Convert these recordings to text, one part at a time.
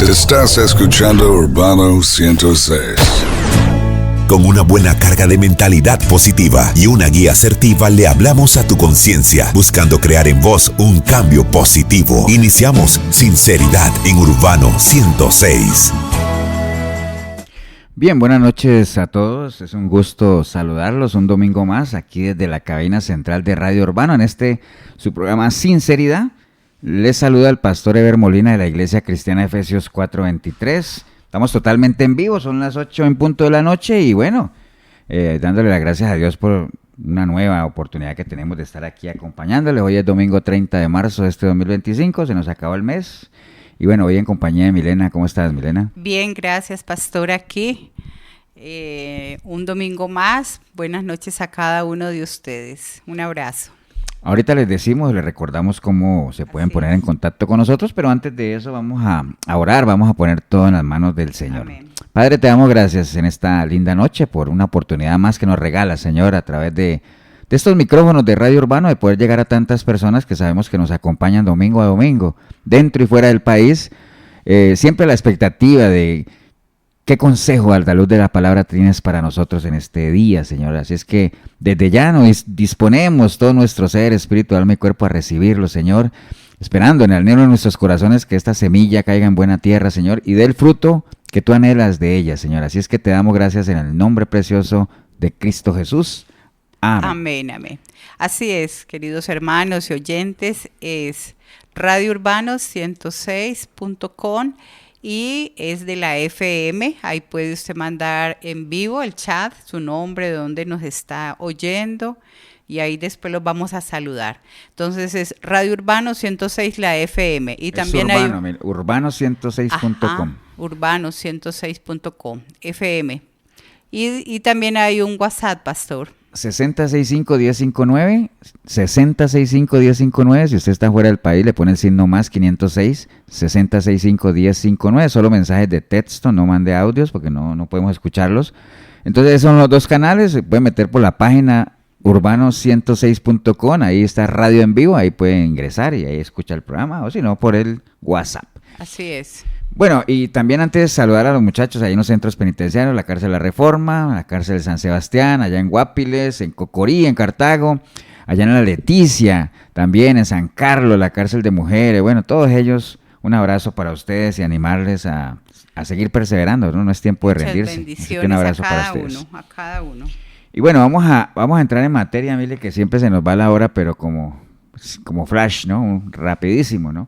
Estás escuchando Urbano 106. Con una buena carga de mentalidad positiva y una guía asertiva le hablamos a tu conciencia, buscando crear en vos un cambio positivo. Iniciamos Sinceridad en Urbano 106. Bien, buenas noches a todos. Es un gusto saludarlos un domingo más aquí desde la cabina central de Radio Urbano en su programa Sinceridad. Les saluda el pastor Eber Molina de la Iglesia Cristiana Efesios 4:23. Estamos totalmente en vivo, son las 8 en punto de la noche y bueno, dándole las gracias a Dios por una nueva oportunidad que tenemos de estar aquí acompañándole. Hoy es domingo 30 de marzo de este 2025, se nos acabó el mes. Y bueno, hoy en compañía de Milena. ¿Cómo estás, Milena? Bien, gracias, pastor, aquí. Un domingo más. Buenas noches a cada uno de ustedes. Un abrazo. Ahorita les recordamos cómo se pueden poner en contacto con nosotros, pero antes de eso vamos a orar, vamos a poner todo en las manos del Señor. Amén. Padre, te damos gracias en esta linda noche por una oportunidad más que nos regala, Señor, a través de estos micrófonos de Radio Urbano, de poder llegar a tantas personas que sabemos que nos acompañan domingo a domingo, dentro y fuera del país. Siempre la expectativa de qué consejo a la luz de la palabra tienes para nosotros en este día, Señor. Así es que desde ya nos disponemos todo nuestro ser, espíritu, alma y cuerpo a recibirlo, Señor, esperando en el anhelo de nuestros corazones que esta semilla caiga en buena tierra, Señor, y dé el fruto que tú anhelas de ella, Señor. Así es que te damos gracias en el nombre precioso de Cristo Jesús. Amén. Amén, amén. Así es, queridos hermanos y oyentes, es Radio Urbano 106.com y es de la FM. Ahí puede usted mandar en vivo el chat, su nombre, de dónde nos está oyendo, y ahí después los vamos a saludar. Entonces es Radio Urbano 106, la FM. Y también es Urbano, urbano106.com. Urbano106.com, FM. Y también hay un WhatsApp, pastor. 6065-1059, 6065-1059, si usted está fuera del país le pone el signo más 506, 6065-1059, solo mensajes de texto, no mande audios porque no podemos escucharlos. Entonces esos son los dos canales, se puede meter por la página urbano106.com, ahí está radio en vivo, ahí puede ingresar y ahí escucha el programa, o si no por el WhatsApp. Así es. Bueno, y también antes de saludar a los muchachos ahí en los centros penitenciarios, la cárcel La Reforma, la cárcel de San Sebastián, allá en Guapiles, en Cocorí, en Cartago, allá en La Leticia, también en San Carlos, la cárcel de mujeres, bueno, todos ellos, un abrazo para ustedes y animarles a seguir perseverando, ¿no? No es tiempo de rendirse. Muchas bendiciones. Así que un abrazo a cada para ustedes. uno, a cada uno. Y bueno, vamos a entrar en materia, Mile, que siempre se nos va la hora, pero como flash, ¿no? Rapidísimo, ¿no?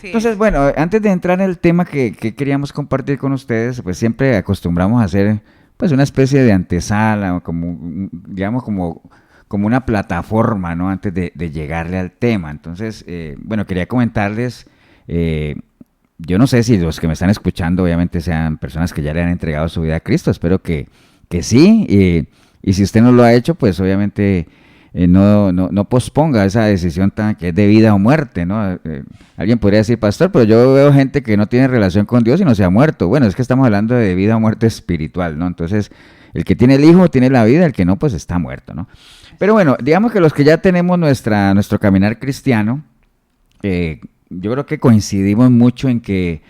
Entonces, bueno, antes de entrar en el tema que queríamos compartir con ustedes, pues siempre acostumbramos a hacer pues una especie de antesala, como una plataforma, ¿no? Antes de llegarle al tema. Entonces, bueno, quería comentarles, yo no sé si los que me están escuchando obviamente sean personas que ya le han entregado su vida a Cristo, espero que sí, y si usted no lo ha hecho, pues obviamente no posponga esa decisión que es de vida o muerte, ¿no? Alguien podría decir, pastor, pero yo veo gente que no tiene relación con Dios y no se ha muerto. Bueno, es que estamos hablando de vida o muerte espiritual, ¿no? Entonces, el que tiene el Hijo tiene la vida, el que no, pues está muerto, ¿no? Pero bueno, digamos que los que ya tenemos nuestro caminar cristiano, yo creo que coincidimos mucho en que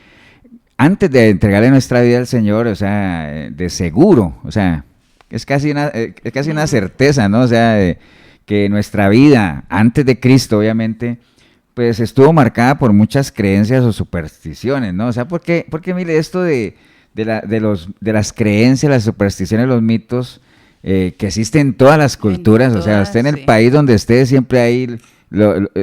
antes de entregarle nuestra vida al Señor, o sea, de seguro, o sea, es casi una certeza, ¿no? O sea, que nuestra vida antes de Cristo, obviamente, pues estuvo marcada por muchas creencias o supersticiones, ¿no? O sea, porque mire, esto de las creencias, las supersticiones, los mitos que existen en todas las culturas, o sea, usted en el país donde esté siempre hay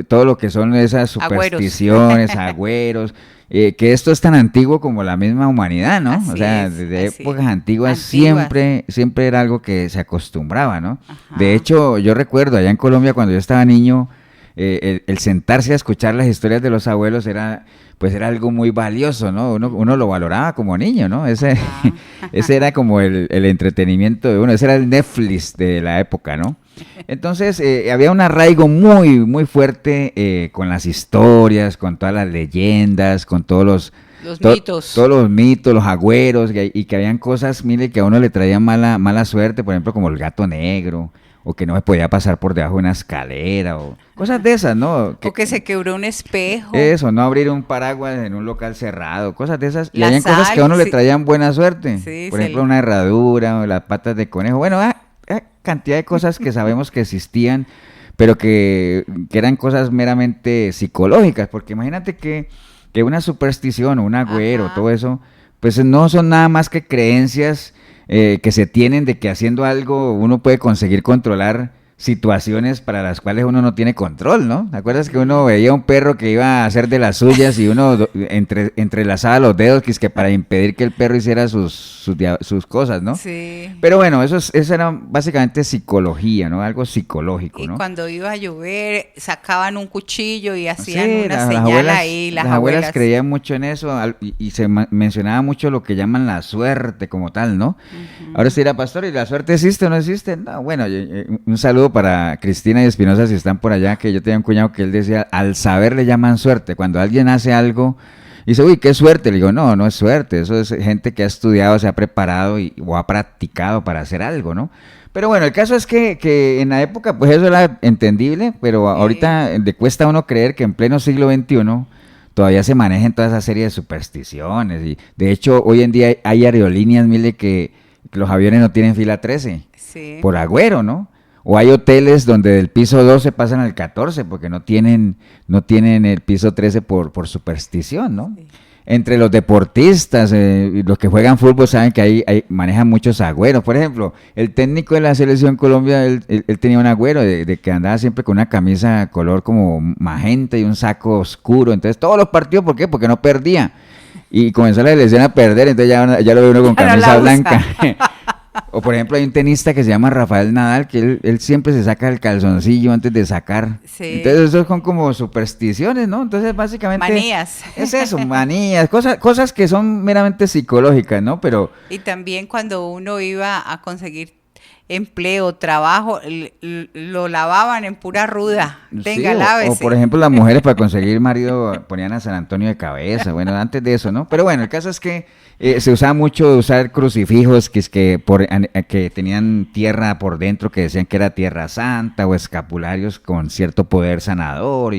todo lo que son esas supersticiones, agüeros, que esto es tan antiguo como la misma humanidad, ¿no? Así o sea, es, desde épocas antiguas siempre era algo que se acostumbraba, ¿no? Ajá. De hecho, yo recuerdo allá en Colombia cuando yo estaba niño, el sentarse a escuchar las historias de los abuelos era algo muy valioso, ¿no? Uno lo valoraba como niño, ¿no? Ese era como el entretenimiento de uno, ese era el Netflix de la época, ¿no? Entonces, había un arraigo muy, muy fuerte con las historias, con todas las leyendas, con todos mitos. Todos los mitos, los agüeros, y que habían cosas, mire, que a uno le traían mala suerte, por ejemplo, como el gato negro, o que no se podía pasar por debajo de una escalera, o cosas de esas, ¿no? O que se quebró un espejo. Eso, no abrir un paraguas en un local cerrado, cosas de esas. Y La habían cosas sal, que a uno le sí. traían buena suerte. Sí, por ejemplo, una herradura, o las patas de conejo. Bueno, cantidad de cosas que sabemos que existían, pero que eran cosas meramente psicológicas, porque imagínate que una superstición o un agüero, Ajá. todo eso, pues no son nada más que creencias que se tienen de que haciendo algo uno puede conseguir controlar situaciones para las cuales uno no tiene control, ¿no? ¿Te acuerdas que uno veía un perro que iba a hacer de las suyas y uno entrelazaba los dedos que es que para impedir que el perro hiciera sus cosas, ¿no? Sí. Pero bueno, eso era básicamente psicología, ¿no? Algo psicológico, Y ¿no? cuando iba a llover, sacaban un cuchillo y hacían Sí, una las señal abuelas, ahí, las abuelas creían mucho en eso y se mencionaba mucho lo que llaman la suerte como tal, ¿no? Ahora sí era pastor, ¿y la suerte existe o no existe? No, bueno, un saludo para Cristina y Espinosa si están por allá, que yo tenía un cuñado que él decía, al saber le llaman suerte, cuando alguien hace algo y dice, uy, qué suerte, le digo, no, no es suerte, eso es gente que ha estudiado, se ha preparado o ha practicado para hacer algo, ¿no? Pero bueno, el caso es que en la época pues eso era entendible, pero ahorita le cuesta a uno creer que en pleno siglo XXI todavía se manejen toda esa serie de supersticiones. Y de hecho, hoy en día hay aerolíneas, mire, que los aviones no tienen fila 13 Sí. por agüero, ¿no? O hay hoteles donde del piso 12 pasan al 14 porque no tienen el piso 13 por superstición, ¿no? Sí. Entre los deportistas, los que juegan fútbol saben que manejan muchos agüeros. Por ejemplo, el técnico de la selección Colombia, él tenía un agüero de que andaba siempre con una camisa color como magenta y un saco oscuro. Entonces, todos los partidos, ¿por qué? Porque no perdía. Y comenzó la selección a perder, entonces ya lo ve uno con Ya no camisa la usa. blanca. O por ejemplo, hay un tenista que se llama Rafael Nadal, que él siempre se saca el calzoncillo antes de sacar. Sí. Entonces, eso son como supersticiones, ¿no? Entonces, básicamente... Manías. Es eso, manías, cosas que son meramente psicológicas, ¿no? Pero Y también cuando uno iba a conseguir empleo, trabajo, lo lavaban en pura ruda. Venga, sí, lávese. o por ejemplo, las mujeres para conseguir marido ponían a San Antonio de cabeza, bueno, antes de eso, ¿no? Pero bueno, el caso es que se usaba mucho usar crucifijos que tenían tierra por dentro, que decían que era tierra santa, o escapularios con cierto poder sanador,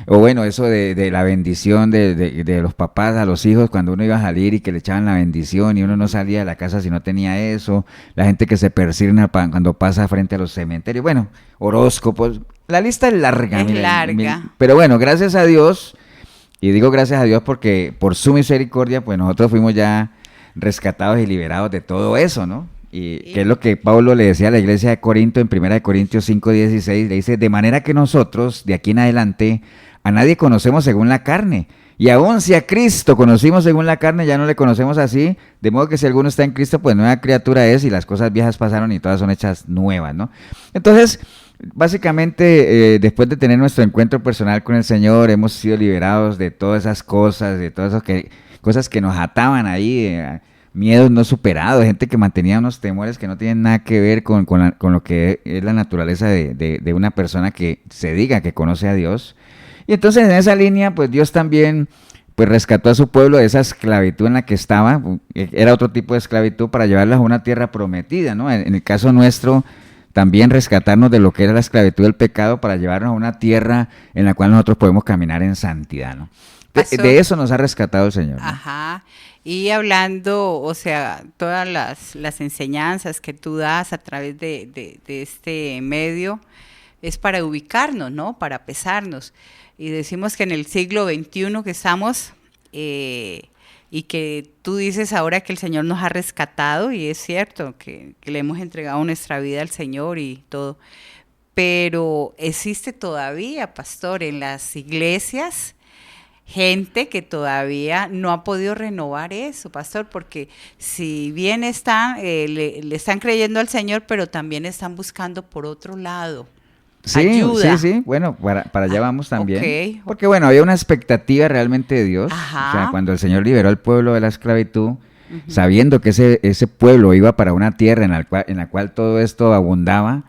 o bueno, eso de la bendición de los papás a los hijos cuando uno iba a salir y que le echaban la bendición y uno no salía de la casa si no tenía eso, la gente que se persigna cuando pasa frente a los cementerios, bueno, horóscopos, la lista es larga. Es larga. Pero bueno, gracias a Dios, y digo gracias a Dios porque por su misericordia, pues nosotros fuimos ya rescatados y liberados de todo eso, ¿no? Y que es lo que Pablo le decía a la iglesia de Corinto en 1 Corintios 5:16, le dice, de manera que nosotros, de aquí en adelante, a nadie conocemos según la carne, y aún si a Cristo conocimos según la carne, ya no le conocemos así, de modo que si alguno está en Cristo, pues nueva criatura es, y las cosas viejas pasaron y todas son hechas nuevas, ¿no? Entonces, básicamente, después de tener nuestro encuentro personal con el Señor, hemos sido liberados de todas esas cosas, de todas esas cosas que nos ataban ahí, miedos no superados, gente que mantenía unos temores que no tienen nada que ver con lo que es la naturaleza de una persona que se diga que conoce a Dios. Y entonces en esa línea, pues Dios también pues rescató a su pueblo de esa esclavitud en la que estaba, era otro tipo de esclavitud para llevarlos a una tierra prometida, ¿no? En el caso nuestro, también rescatarnos de lo que era la esclavitud del pecado para llevarnos a una tierra en la cual nosotros podemos caminar en santidad, ¿no? De eso nos ha rescatado el Señor, ¿no? Ajá. Y hablando, o sea, todas las enseñanzas que tú das a través de este medio es para ubicarnos, ¿no? Para pesarnos. Y decimos que en el siglo XXI que estamos y que tú dices ahora que el Señor nos ha rescatado, y es cierto que le hemos entregado nuestra vida al Señor y todo, pero existe todavía, pastor, en las iglesias gente que todavía no ha podido renovar eso, pastor, porque si bien están, le están creyendo al Señor, pero también están buscando por otro lado. Sí, ayuda. sí, bueno, para allá vamos también. Okay. Porque bueno, había una expectativa realmente de Dios. Ajá. O sea, cuando el Señor liberó al pueblo de la esclavitud, sabiendo que ese pueblo iba para una tierra en la cual todo esto abundaba,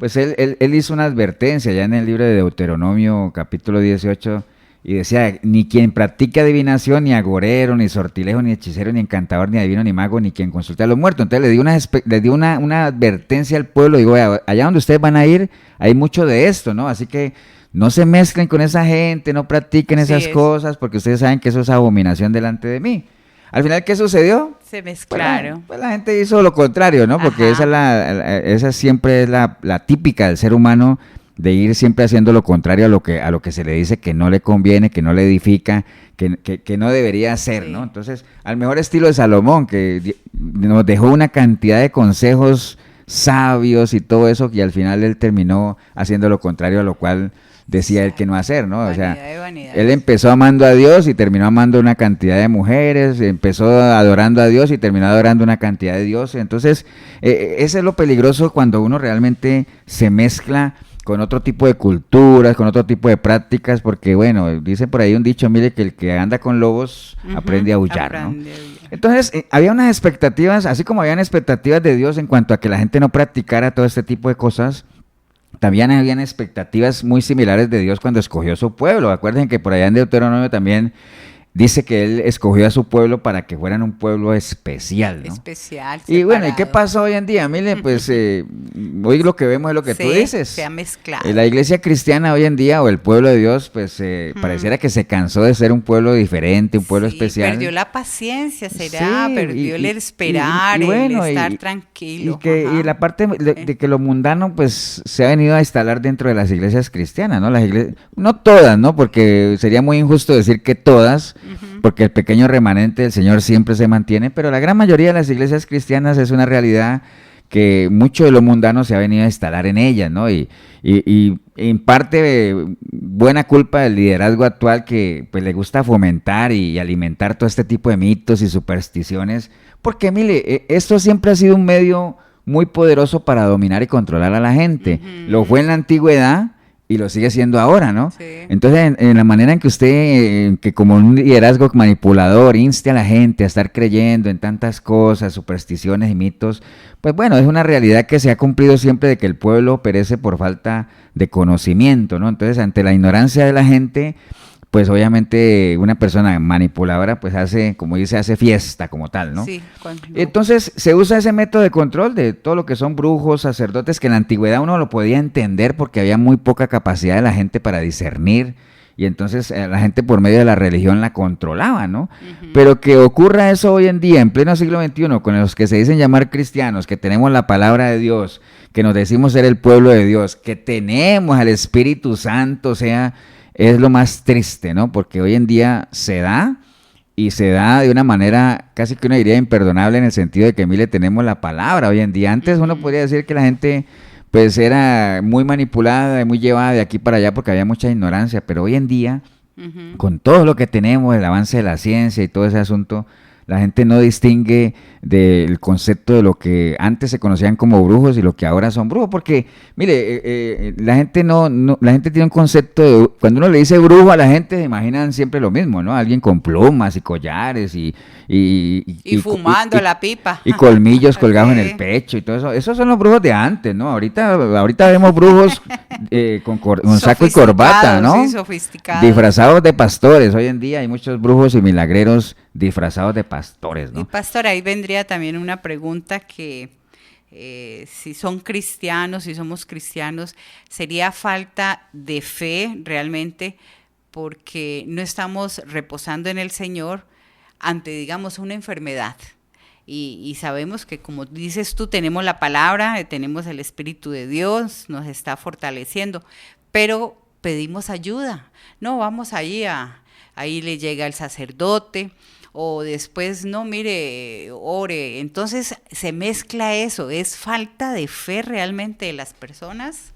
pues él hizo una advertencia ya en el libro de Deuteronomio, capítulo 18, y decía, ni quien practique adivinación, ni agorero, ni sortilejo, ni hechicero, ni encantador, ni adivino, ni mago, ni quien consulte a los muertos. Entonces le di una advertencia al pueblo, digo, allá donde ustedes van a ir, hay mucho de esto, ¿no? Así que no se mezclen con esa gente, no practiquen esas cosas, porque ustedes saben que eso es abominación delante de mí. Al final, ¿qué sucedió? Se mezclaron. Pues la gente hizo lo contrario, ¿no? Porque esa siempre es la típica del ser humano, de ir siempre haciendo lo contrario a lo que se le dice que no le conviene, que no le edifica, que no debería hacer, ¿no? Entonces, al mejor estilo de Salomón, que nos dejó una cantidad de consejos sabios y todo eso, y al final él terminó haciendo lo contrario a lo cual decía él que no hacer, ¿no? O sea, él empezó amando a Dios y terminó amando una cantidad de mujeres, empezó adorando a Dios y terminó adorando una cantidad de dioses. Entonces, ese es lo peligroso cuando uno realmente se mezcla con otro tipo de culturas, con otro tipo de prácticas, porque bueno, dice por ahí un dicho, mire, que el que anda con lobos aprende a aullar, ¿no? Entonces, había unas expectativas, así como habían expectativas de Dios en cuanto a que la gente no practicara todo este tipo de cosas, también habían expectativas muy similares de Dios cuando escogió su pueblo. Acuérdense que por allá en Deuteronomio también dice que él escogió a su pueblo para que fueran un pueblo especial, ¿no? Especial, y bueno, ¿y qué pasa hoy en día? Mire, pues hoy lo que vemos es lo que tú dices. Se ha mezclado. La iglesia cristiana hoy en día, o el pueblo de Dios, pues pareciera que se cansó de ser un pueblo diferente, un pueblo especial. Perdió la paciencia, perdió el esperar, el estar tranquilo. Y la parte de que lo mundano, pues, se ha venido a instalar dentro de las iglesias cristianas, ¿no? Las iglesias, no todas, ¿no? Porque sería muy injusto decir que todas, porque el pequeño remanente del Señor siempre se mantiene, pero la gran mayoría de las iglesias cristianas es una realidad que mucho de lo mundano se ha venido a instalar en ellas, ¿no? Y en parte buena culpa del liderazgo actual que pues le gusta fomentar y alimentar todo este tipo de mitos y supersticiones, porque mire, esto siempre ha sido un medio muy poderoso para dominar y controlar a la gente. Lo fue en la antigüedad y lo sigue siendo ahora, ¿no? Sí. Entonces, en la manera en que usted, que como un liderazgo manipulador, inste a la gente a estar creyendo en tantas cosas, supersticiones y mitos, pues bueno, es una realidad que se ha cumplido siempre de que el pueblo perece por falta de conocimiento, ¿no? Entonces, ante la ignorancia de la gente, pues obviamente una persona manipuladora pues hace fiesta como tal, ¿no? Sí. Entonces se usa ese método de control de todo lo que son brujos, sacerdotes, que en la antigüedad uno lo podía entender porque había muy poca capacidad de la gente para discernir, y entonces la gente por medio de la religión la controlaba, ¿no? Pero que ocurra eso hoy en día, en pleno siglo XXI, con los que se dicen llamar cristianos, que tenemos la palabra de Dios, que nos decimos ser el pueblo de Dios, que tenemos al Espíritu Santo, o sea, es lo más triste, ¿no? Porque hoy en día se da, y se da de una manera casi que uno diría imperdonable, en el sentido de que mire, tenemos la palabra hoy en día. Antes uno podría decir que la gente pues era muy manipulada, muy llevada de aquí para allá porque había mucha ignorancia, pero hoy en día, con todo lo que tenemos, el avance de la ciencia y todo ese asunto, la gente no distingue del concepto de lo que antes se conocían como brujos y lo que ahora son brujos, porque mire, la gente la gente tiene un concepto de, cuando uno le dice brujo a la gente, se imaginan siempre lo mismo, ¿no? Alguien con plumas y collares y fumando la pipa y colmillos colgados en el pecho y todo eso. Esos son los brujos de antes, ¿no? Ahorita vemos brujos con saco y corbata, ¿no? Sí, sofisticados. Disfrazados de pastores. Hoy en día hay muchos brujos y milagreros disfrazados de pastores, ¿no? Y pastor, ahí vendría también una pregunta que si son cristianos, si somos cristianos, sería falta de fe realmente, porque no estamos reposando en el Señor ante, digamos, una enfermedad. Y sabemos que, como dices tú, tenemos la palabra, tenemos el Espíritu de Dios, nos está fortaleciendo, pero pedimos ayuda. No, vamos ahí le llega el sacerdote, o después, no, mire, ore. Entonces se mezcla eso. ¿Es falta de fe realmente de las personas?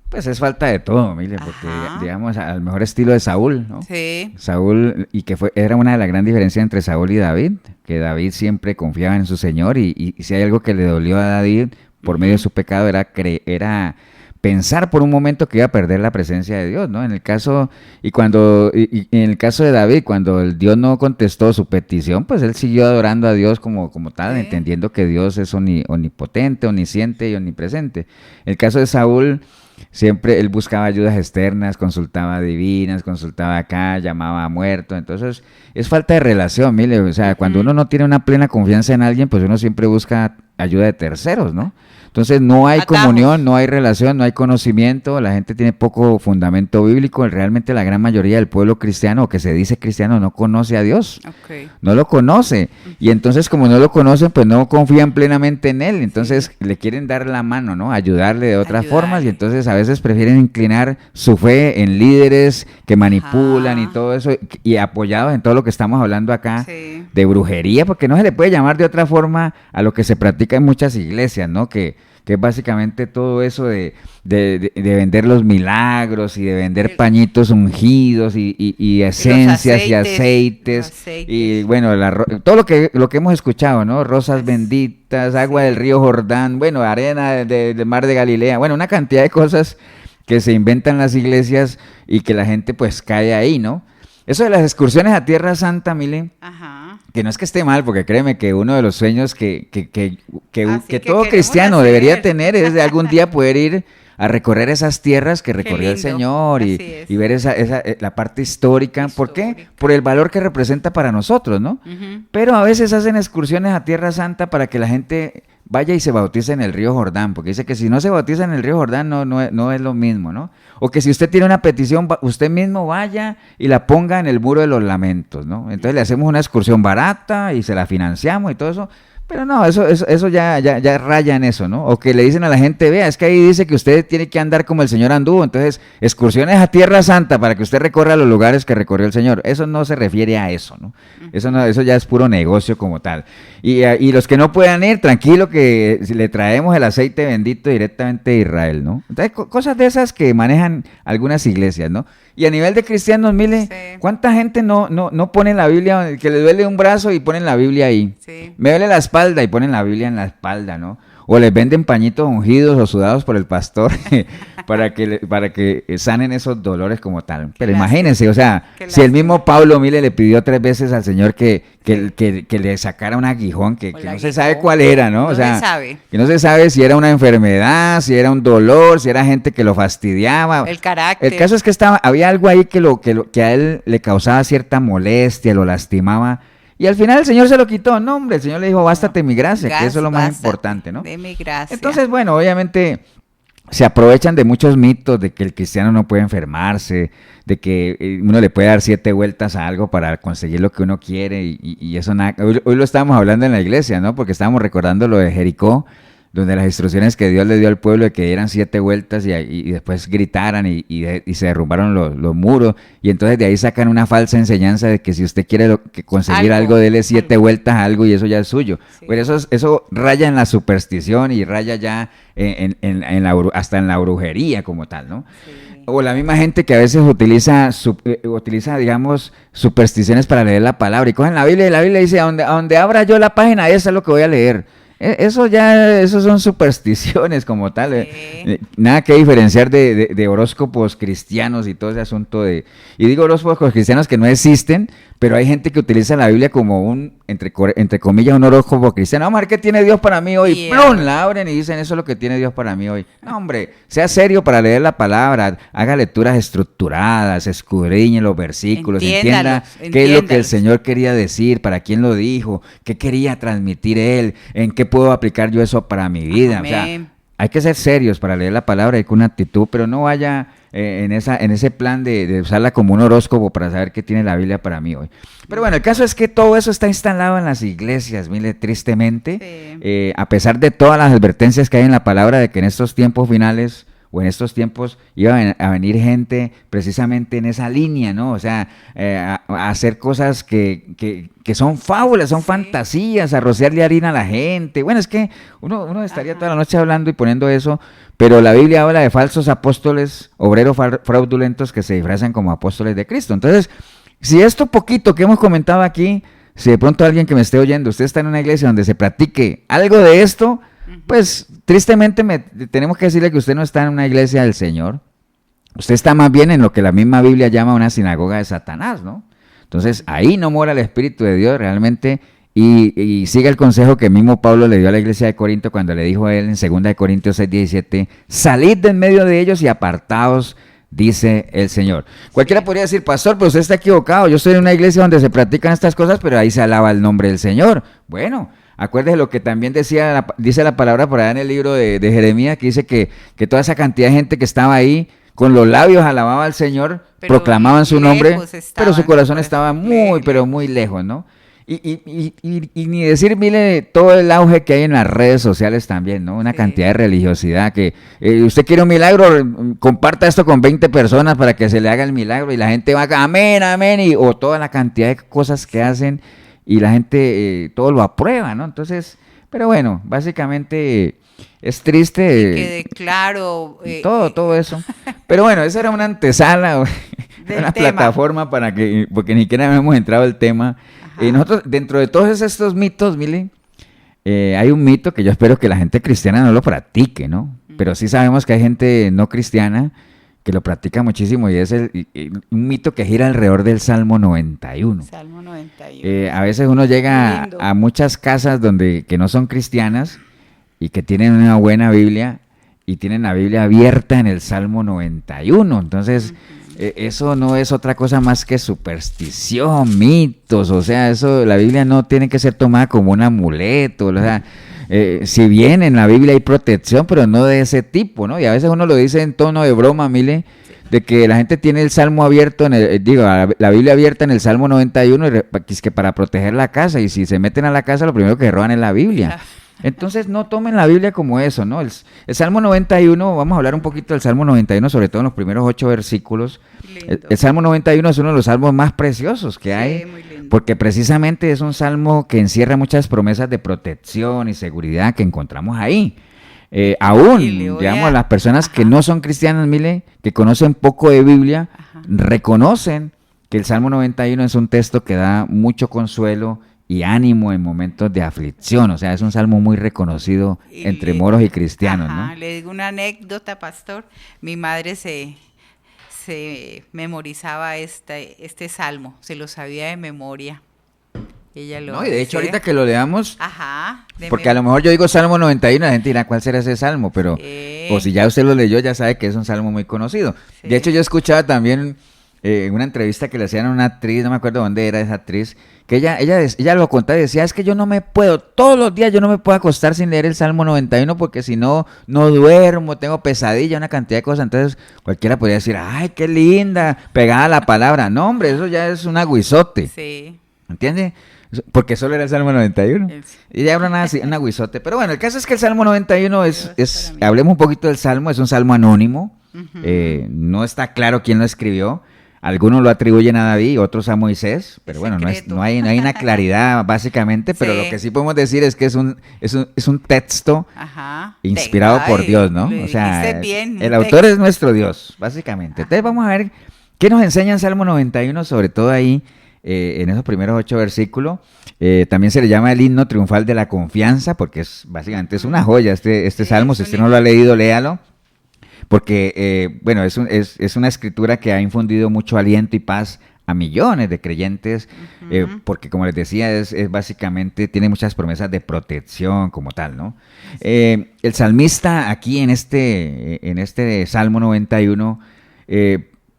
Pues es falta de todo, mire, porque digamos al mejor estilo de Saúl, ¿no? Sí. Saúl, y que era una de las grandes diferencias entre Saúl y David, que David siempre confiaba en su Señor, y si hay algo que le dolió a David por medio de su pecado era pensar por un momento que iba a perder la presencia de Dios, ¿no? En el caso de David, cuando el Dios no contestó su petición, pues él siguió adorando a Dios como tal, sí, entendiendo que Dios es omnipotente, omnisciente y omnipresente. El caso de Saúl, siempre él buscaba ayudas externas, consultaba divinas, consultaba acá, llamaba a muertos. Entonces, es falta de relación, mire, o sea, cuando uno no tiene una plena confianza en alguien, pues uno siempre busca ayuda de terceros, ¿no? Entonces no hay comunión, no hay relación, no hay conocimiento, la gente tiene poco fundamento bíblico, realmente la gran mayoría del pueblo cristiano, o que se dice cristiano, no conoce a Dios, no lo conoce, y entonces como no lo conocen, pues no confían plenamente en Él, entonces le quieren dar la mano, ¿no? Ayudarle de otras formas, y entonces a veces prefieren inclinar su fe en líderes que manipulan y todo eso, y apoyados en todo lo que estamos hablando acá, de brujería, porque no se le puede llamar de otra forma a lo que se practica en muchas iglesias, ¿no? Que es básicamente todo eso de vender los milagros y de vender pañitos ungidos y esencias y aceites y bueno, todo lo que hemos escuchado, ¿no? Rosas benditas, agua del río Jordán, bueno, arena del mar de Galilea, bueno, una cantidad de cosas que se inventan las iglesias y que la gente pues cae ahí, ¿no? Eso de las excursiones a Tierra Santa, Mile, que no es que esté mal, porque créeme que uno de los sueños que todo cristiano debería tener es de algún día poder ir a recorrer esas tierras que recorrió el Señor y ver la parte histórica. ¿Por qué? Por el valor que representa para nosotros, ¿no? Pero a veces hacen excursiones a Tierra Santa para que la gente vaya y se bautice en el río Jordán, porque dice que si no se bautiza en el río Jordán no es lo mismo, ¿no? O que si usted tiene una petición, usted mismo vaya y la ponga en el muro de los lamentos, ¿no? Entonces le hacemos una excursión barata y se la financiamos y todo eso. Pero no, eso ya raya en eso, ¿no? O que le dicen a la gente, vea, es que ahí dice que usted tiene que andar como el Señor anduvo, entonces excursiones a Tierra Santa para que usted recorra los lugares que recorrió el Señor. Eso no se refiere a eso, ¿no? Eso ya es puro negocio como tal. Y los que no puedan ir, tranquilo que le traemos el aceite bendito directamente de Israel, ¿no? Entonces, cosas de esas que manejan algunas iglesias, ¿no? Y a nivel de cristianos, mire, ¿cuánta gente no pone la Biblia, que le duele un brazo y ponen la Biblia ahí? Me duele la espalda y ponen la Biblia en la espalda, ¿no? O les venden pañitos ungidos o sudados por el pastor para que sanen esos dolores como tal. Pero imagínense, o sea, si el mismo Pablo, mire, le pidió 3 veces al Señor que le sacara un aguijón, que no se sabe cuál era, ¿no? O sea, que no se sabe si era una enfermedad, si era un dolor, si era gente que lo fastidiaba. El carácter. El caso es que había algo ahí que a él le causaba cierta molestia, lo lastimaba. Y al final el Señor se lo quitó. No, hombre, el Señor le dijo, bástate mi gracia, que eso es lo más importante, ¿no? De mi gracia. Entonces, bueno, obviamente se aprovechan de muchos mitos de que el cristiano no puede enfermarse, de que uno le puede dar 7 vueltas a algo para conseguir lo que uno quiere y eso nada. Hoy lo estábamos hablando en la iglesia, ¿no? Porque estábamos recordando lo de Jericó, donde las instrucciones que Dios le dio al pueblo de que dieran 7 vueltas y después gritaran y se derrumbaron los muros, y entonces de ahí sacan una falsa enseñanza de que si usted quiere conseguir algo, dele 7 vueltas a algo y eso ya es suyo. Pero eso raya en la superstición y raya ya hasta en la brujería como tal, ¿no? O la misma gente que a veces utiliza, digamos, supersticiones para leer la palabra y cogen la Biblia y la Biblia dice, a donde abra yo la página, esa es lo que voy a leer. Eso son supersticiones como tal, nada que diferenciar de horóscopos cristianos y todo ese asunto y digo horóscopos cristianos que no existen, pero hay gente que utiliza la Biblia como entre comillas, un horóscopo cristiano. Vamos a ver qué tiene Dios para mí hoy. ¡Plum! La abren y dicen, eso es lo que tiene Dios para mí hoy. No, hombre, sea serio para leer la palabra, haga lecturas estructuradas, escudriñe los versículos, entienda qué es lo que el Señor quería decir, para quién lo dijo, qué quería transmitir Él, en qué puedo aplicar yo eso para mi vida. Amén. O sea, hay que ser serios para leer la palabra y con una actitud, pero no vaya en ese plan de usarla como un horóscopo para saber qué tiene la Biblia para mí hoy. Pero bueno, el caso es que todo eso está instalado en las iglesias, mire, tristemente, a pesar de todas las advertencias que hay en la palabra de que en estos tiempos finales o en estos tiempos iba a venir gente precisamente en esa línea, ¿no? O sea, a hacer cosas que son fábulas, son fantasías, a rociarle harina a la gente. Bueno, es que uno estaría toda la noche hablando y poniendo eso, pero la Biblia habla de falsos apóstoles, obreros fraudulentos que se disfrazan como apóstoles de Cristo. Entonces, si esto poquito que hemos comentado aquí, si de pronto alguien que me esté oyendo, usted está en una iglesia donde se practique algo de esto, pues tristemente tenemos que decirle que usted no está en una iglesia del Señor. Usted está más bien en lo que la misma Biblia llama una sinagoga de Satanás, ¿no? Entonces ahí no mora el Espíritu de Dios realmente y siga el consejo que mismo Pablo le dio a la iglesia de Corinto cuando le dijo a él en 2 de Corintios 6:17, salid de en medio de ellos y apartaos, dice el Señor. Cualquiera podría decir, pastor, pero usted está equivocado, yo estoy en una iglesia donde se practican estas cosas, pero ahí se alaba el nombre del Señor. Bueno, acuérdese lo que también dice la palabra por allá en el libro de Jeremías, que dice que toda esa cantidad de gente que estaba ahí, con los labios alababa al Señor, pero proclamaban su nombre, pero su corazón estaba muy, pero muy lejos, ¿no? Y ni decir, mire, todo el auge que hay en las redes sociales también, ¿no? Una cantidad de religiosidad que usted quiere un milagro, comparta esto con 20 personas para que se le haga el milagro y la gente va a amén, amén, o toda la cantidad de cosas que hacen y la gente todo lo aprueba, ¿no? Entonces, pero bueno, básicamente es triste. Que quede claro. Todo eso. Pero bueno, esa era una antesala, una plataforma porque ni siquiera hemos entrado al tema. Y nosotros, dentro de todos estos mitos, Mili, hay un mito que yo espero que la gente cristiana no lo practique, ¿no? Pero sí sabemos que hay gente no cristiana que lo practica muchísimo y es un mito que gira alrededor del Salmo 91. Salmo 91. A veces uno llega a muchas casas que no son cristianas y que tienen una buena Biblia y tienen la Biblia abierta en el Salmo 91. Entonces, eso no es otra cosa más que superstición, mitos, o sea, eso, la Biblia no tiene que ser tomada como un amuleto, o sea, si bien en la Biblia hay protección, pero no de ese tipo, ¿no? Y a veces uno lo dice en tono de broma, mire, de que la gente tiene el Salmo abierto, la Biblia abierta en el Salmo 91, y es que para proteger la casa, y si se meten a la casa, lo primero que roban es la Biblia. Entonces no tomen la Biblia como eso, ¿no? El Salmo 91, vamos a hablar un poquito del Salmo 91, sobre todo en los primeros 8 versículos. El Salmo 91 es uno de los salmos más preciosos que hay, porque precisamente es un salmo que encierra muchas promesas de protección y seguridad que encontramos ahí. Aún, digamos, las personas que no son cristianas, mire, que conocen poco de Biblia, reconocen que el Salmo 91 es un texto que da mucho consuelo y ánimo en momentos de aflicción, o sea, es un salmo muy reconocido entre moros y cristianos, ¿no? Le digo una anécdota, pastor. Mi madre se memorizaba este salmo, se lo sabía de memoria. Ella lo y de hecho ahorita que lo leamos, porque a lo mejor yo digo Salmo 91, la gente dirá, ¿cuál será ese salmo? Pero, o si ya usted lo leyó, ya sabe que es un salmo muy conocido. Sí. De hecho, yo escuchaba también una entrevista que le hacían a una actriz, no me acuerdo dónde era esa actriz, que ella lo contaba y decía, es que yo no me puedo, todos los días yo no me puedo acostar sin leer el Salmo 91 porque si no, no duermo, tengo pesadilla, una cantidad de cosas. Entonces cualquiera podría decir, ay, qué linda, pegada a la palabra. No, hombre, eso ya es un aguizote. Sí. ¿Entiende? Porque solo era el Salmo 91. Y ya hablan así, un aguizote. Pero bueno, el caso es que el Salmo 91 hablemos un poquito del Salmo, es un salmo anónimo. No está claro quién lo escribió. Algunos lo atribuyen a David, otros a Moisés, pero bueno, no hay una claridad básicamente, pero lo que sí podemos decir es que es un texto inspirado por Dios, ¿no? O sea, el autor es nuestro Dios, básicamente. Entonces vamos a ver qué nos enseña el Salmo 91, sobre todo ahí en esos primeros 8 versículos. También se le llama el himno triunfal de la confianza, porque básicamente es una joya este salmo. Si usted no lo ha leído, léalo. Porque, bueno, es una escritura que ha infundido mucho aliento y paz a millones de creyentes, porque como les decía, es básicamente, tiene muchas promesas de protección como tal, ¿no? El salmista aquí en este Salmo 91,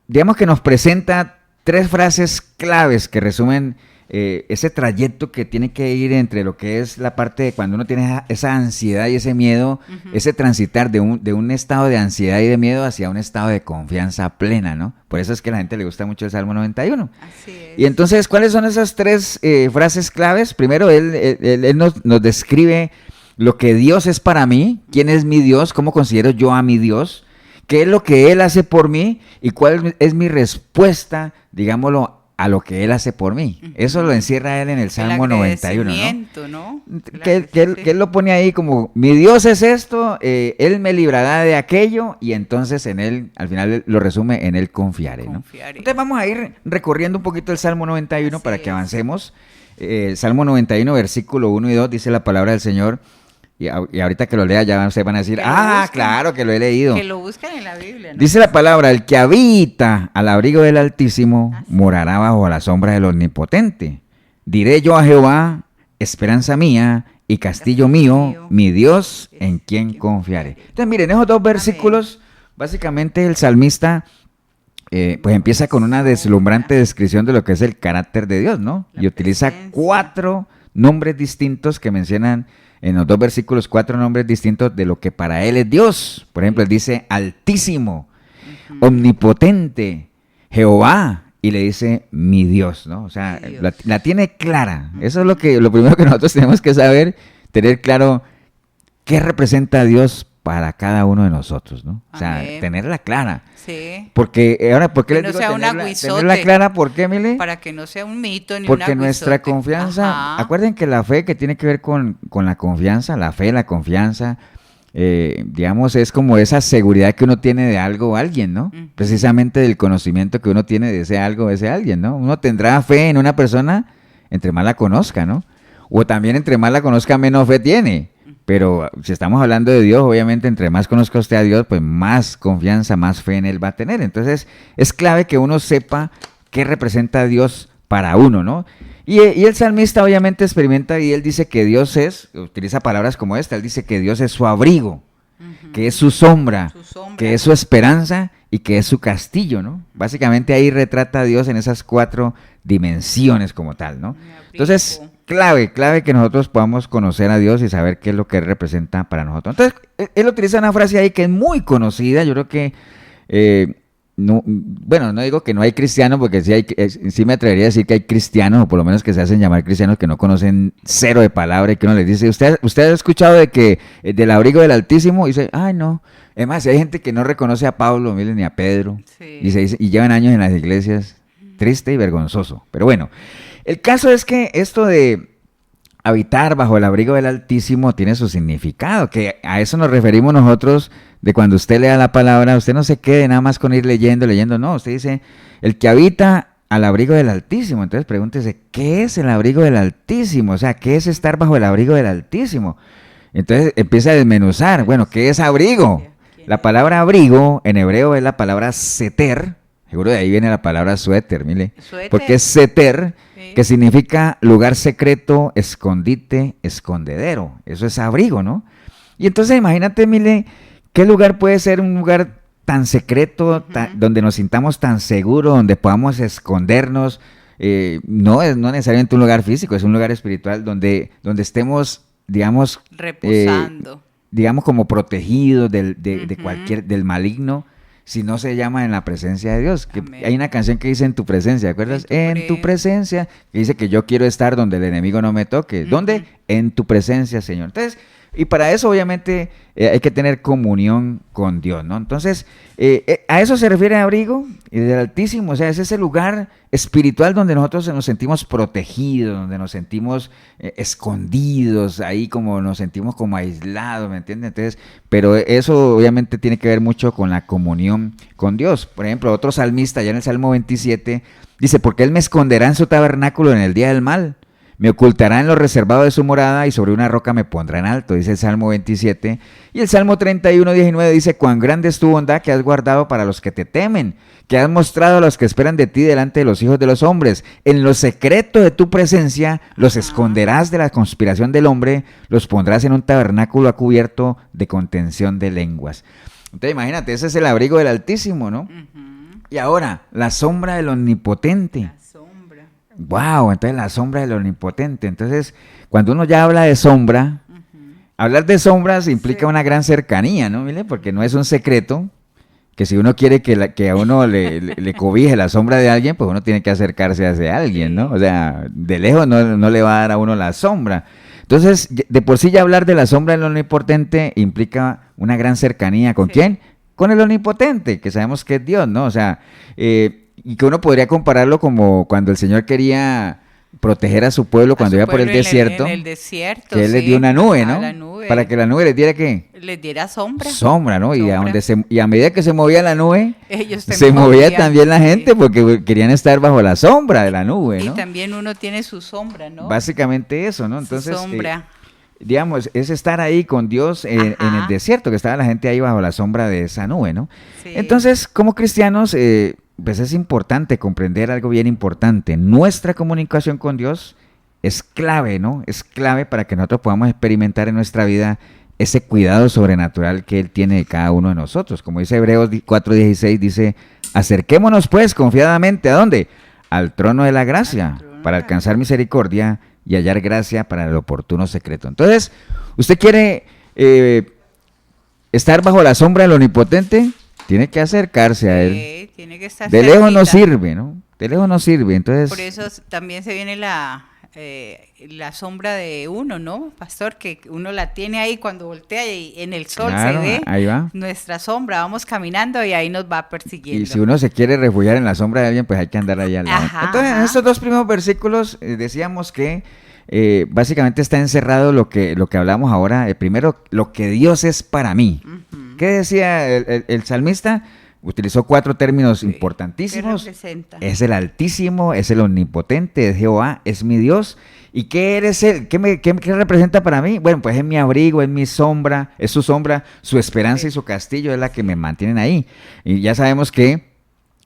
digamos que nos presenta 3 frases claves que resumen ese trayecto que tiene que ir entre lo que es la parte de cuando uno tiene esa ansiedad y ese miedo, ese transitar de un estado de ansiedad y de miedo hacia un estado de confianza plena, ¿no? Por eso es que a la gente le gusta mucho el Salmo 91. Así es. Y entonces, ¿cuáles son esas 3 frases claves? Primero, él nos describe lo que Dios es para mí, quién es mi Dios, cómo considero yo a mi Dios, qué es lo que Él hace por mí y cuál es mi respuesta, digámoslo, a lo que Él hace por mí. Eso lo encierra Él en el Salmo 91, ¿no? Que él lo pone ahí como, mi Dios es esto, Él me librará de aquello, y entonces en Él, al final lo resume, en Él confiaré, ¿no? Entonces vamos a ir recorriendo un poquito el Salmo 91 para que avancemos. Salmo 91, versículo 1 y 2, dice la palabra del Señor. Y ahorita que lo lea ya ustedes van a decir, claro que lo he leído. Que lo buscan en la Biblia, ¿no? Dice la palabra, el que habita al abrigo del Altísimo morará bajo la sombra del Omnipotente. Diré yo a Jehová, esperanza mía y castillo mío, mi Dios, en quien confiaré. Entonces, miren, esos dos versículos, básicamente el salmista pues empieza con una deslumbrante descripción de lo que es el carácter de Dios, ¿no? Y utiliza 4 nombres distintos que mencionan en los dos versículos, 4 nombres distintos de lo que para él es Dios. Por ejemplo, él dice Altísimo, Omnipotente, Jehová, y le dice mi Dios, ¿no? O sea, la tiene clara. Eso es lo primero que nosotros tenemos que saber, tener claro qué representa a Dios para cada uno de nosotros, ¿no? O sea, tenerla clara. Sí. Porque, ahora, ¿por qué les digo tenerla clara? ¿Por qué, Mile? Para que no sea un mito ni porque un nuestra confianza, acuerden que la fe que tiene que ver con la confianza, la fe, la confianza, digamos, es como esa seguridad que uno tiene de algo o alguien, ¿no? Precisamente del conocimiento que uno tiene de ese algo o ese alguien, ¿no? Uno tendrá fe en una persona entre más la conozca, ¿no? O también entre más la conozca, menos fe tiene. Pero si estamos hablando de Dios, obviamente entre más conozca usted a Dios, pues más confianza, más fe en Él va a tener. Entonces es clave que uno sepa qué representa a Dios para uno, ¿no? Y el salmista obviamente experimenta y él dice que Dios utiliza palabras como esta, él dice que Dios es su abrigo, que es su sombra, que es su esperanza y que es su castillo, ¿no? Básicamente ahí retrata a Dios en esas 4 dimensiones como tal, ¿no? Entonces, clave que nosotros podamos conocer a Dios y saber qué es lo que Él representa para nosotros. Entonces, él utiliza una frase ahí que es muy conocida, yo creo que, no digo que no hay cristianos, porque sí me atrevería a decir que hay cristianos, o por lo menos que se hacen llamar cristianos, que no conocen cero de palabra y que uno les dice, ¿usted ha escuchado de que del abrigo del Altísimo? Y dice, ay, no. Es más, hay gente que no reconoce a Pablo, miren, ni a Pedro, y llevan años en las iglesias, triste y vergonzoso. Pero bueno, el caso es que esto de habitar bajo el abrigo del Altísimo tiene su significado, que a eso nos referimos nosotros, de cuando usted lea la palabra, usted no se quede nada más con ir leyendo, no, usted dice, el que habita al abrigo del Altísimo. Entonces pregúntese, ¿qué es el abrigo del Altísimo? O sea, ¿qué es estar bajo el abrigo del Altísimo? Entonces empieza a desmenuzar, bueno, ¿qué es abrigo? La palabra abrigo en hebreo es la palabra seter, seguro de ahí viene la palabra suéter, mire, porque es seter, que significa lugar secreto, escondite, escondedero, eso es abrigo, ¿no? Y entonces imagínate, mire, ¿qué lugar puede ser un lugar tan secreto, donde nos sintamos tan seguros, donde podamos escondernos? No es necesariamente un lugar físico, es un lugar espiritual donde estemos, digamos, reposando. Digamos como protegidos del maligno, si no se llama en la presencia de Dios. Que hay una canción que dice en tu presencia, ¿te acuerdas? En tu presencia, que dice que yo quiero estar donde el enemigo no me toque. ¿Dónde? En tu presencia, Señor. Entonces, y para eso obviamente hay que tener comunión con Dios, ¿no? Entonces, a eso se refiere abrigo del Altísimo, o sea, es ese lugar espiritual donde nosotros nos sentimos protegidos, donde nos sentimos escondidos, ahí como nos sentimos como aislados, ¿me entiendes? Entonces, pero eso obviamente tiene que ver mucho con la comunión con Dios. Por ejemplo, otro salmista, ya en el Salmo 27, dice, porque Él me esconderá en su tabernáculo en el día del mal. Me ocultará en lo reservado de su morada y sobre una roca me pondrá en alto, dice el Salmo 27. Y el Salmo 31, 19 dice, cuán grande es tu bondad que has guardado para los que te temen, que has mostrado a los que esperan de ti delante de los hijos de los hombres. En lo secreto de tu presencia los esconderás de la conspiración del hombre, los pondrás en un tabernáculo a cubierto de contención de lenguas. Entonces imagínate, ese es el abrigo del Altísimo, ¿no? Y ahora, la sombra del Omnipotente. Wow, entonces la sombra del Omnipotente. Entonces, cuando uno ya habla de sombra, hablar de sombras implica una gran cercanía, ¿no? Mire, porque no es un secreto que si uno quiere que a uno le cobije la sombra de alguien, pues uno tiene que acercarse a ese alguien, ¿no? O sea, de lejos no le va a dar a uno la sombra. Entonces, de por sí ya hablar de la sombra del Omnipotente implica una gran cercanía. ¿Con quién? Con el Omnipotente, que sabemos que es Dios, ¿no? O sea, y que uno podría compararlo como cuando el Señor quería proteger a su pueblo cuando iba por el desierto, en el desierto, que Él les dio una nube, ¿no? Para que la nube les diera ¿qué? Les diera sombra. Sombra, ¿no? Sombra. Y a medida que se movía la nube, ellos se movía también la gente porque querían estar bajo la sombra de la nube, ¿no? Y también uno tiene su sombra, ¿no? Básicamente eso, ¿no? Entonces, su sombra. Digamos, es estar ahí con Dios en el desierto, que estaba la gente ahí bajo la sombra de esa nube, ¿no? Sí. Entonces, como cristianos, pues es importante comprender algo bien importante. Nuestra comunicación con Dios es clave, ¿no? Es clave para que nosotros podamos experimentar en nuestra vida ese cuidado sobrenatural que Él tiene de cada uno de nosotros. Como dice Hebreos 4:16, dice, acerquémonos pues confiadamente, ¿a dónde? Al trono de la gracia, para alcanzar misericordia y hallar gracia para el oportuno secreto. Entonces, ¿usted quiere estar bajo la sombra del Omnipotente? Tiene que acercarse a Él. Tiene que estar de lejos no cerquita. sirve, ¿no? De lejos no sirve, entonces... Por eso también se viene la sombra de uno, ¿no, pastor? Que uno la tiene ahí cuando voltea y en el sol Claro, se ve ahí va. nuestra sombra, vamos caminando y ahí nos va persiguiendo. Y si uno se quiere refugiar en la sombra de alguien, pues hay que andar allá al lado. Ajá, Entonces, en ajá. estos dos primeros versículos decíamos que básicamente está encerrado lo que hablamos ahora. Primero, lo que Dios es para mí. Ujú. ¿Qué decía el salmista? Utilizó 4 términos ¿Qué importantísimos. representa? Es el Altísimo, es el Omnipotente, es Jehová, es mi Dios. ¿Y qué eres Él? ¿Qué representa para mí? Bueno, pues es mi abrigo, es mi sombra, es su sombra, su esperanza y su castillo es la que me mantienen ahí. Y ya sabemos que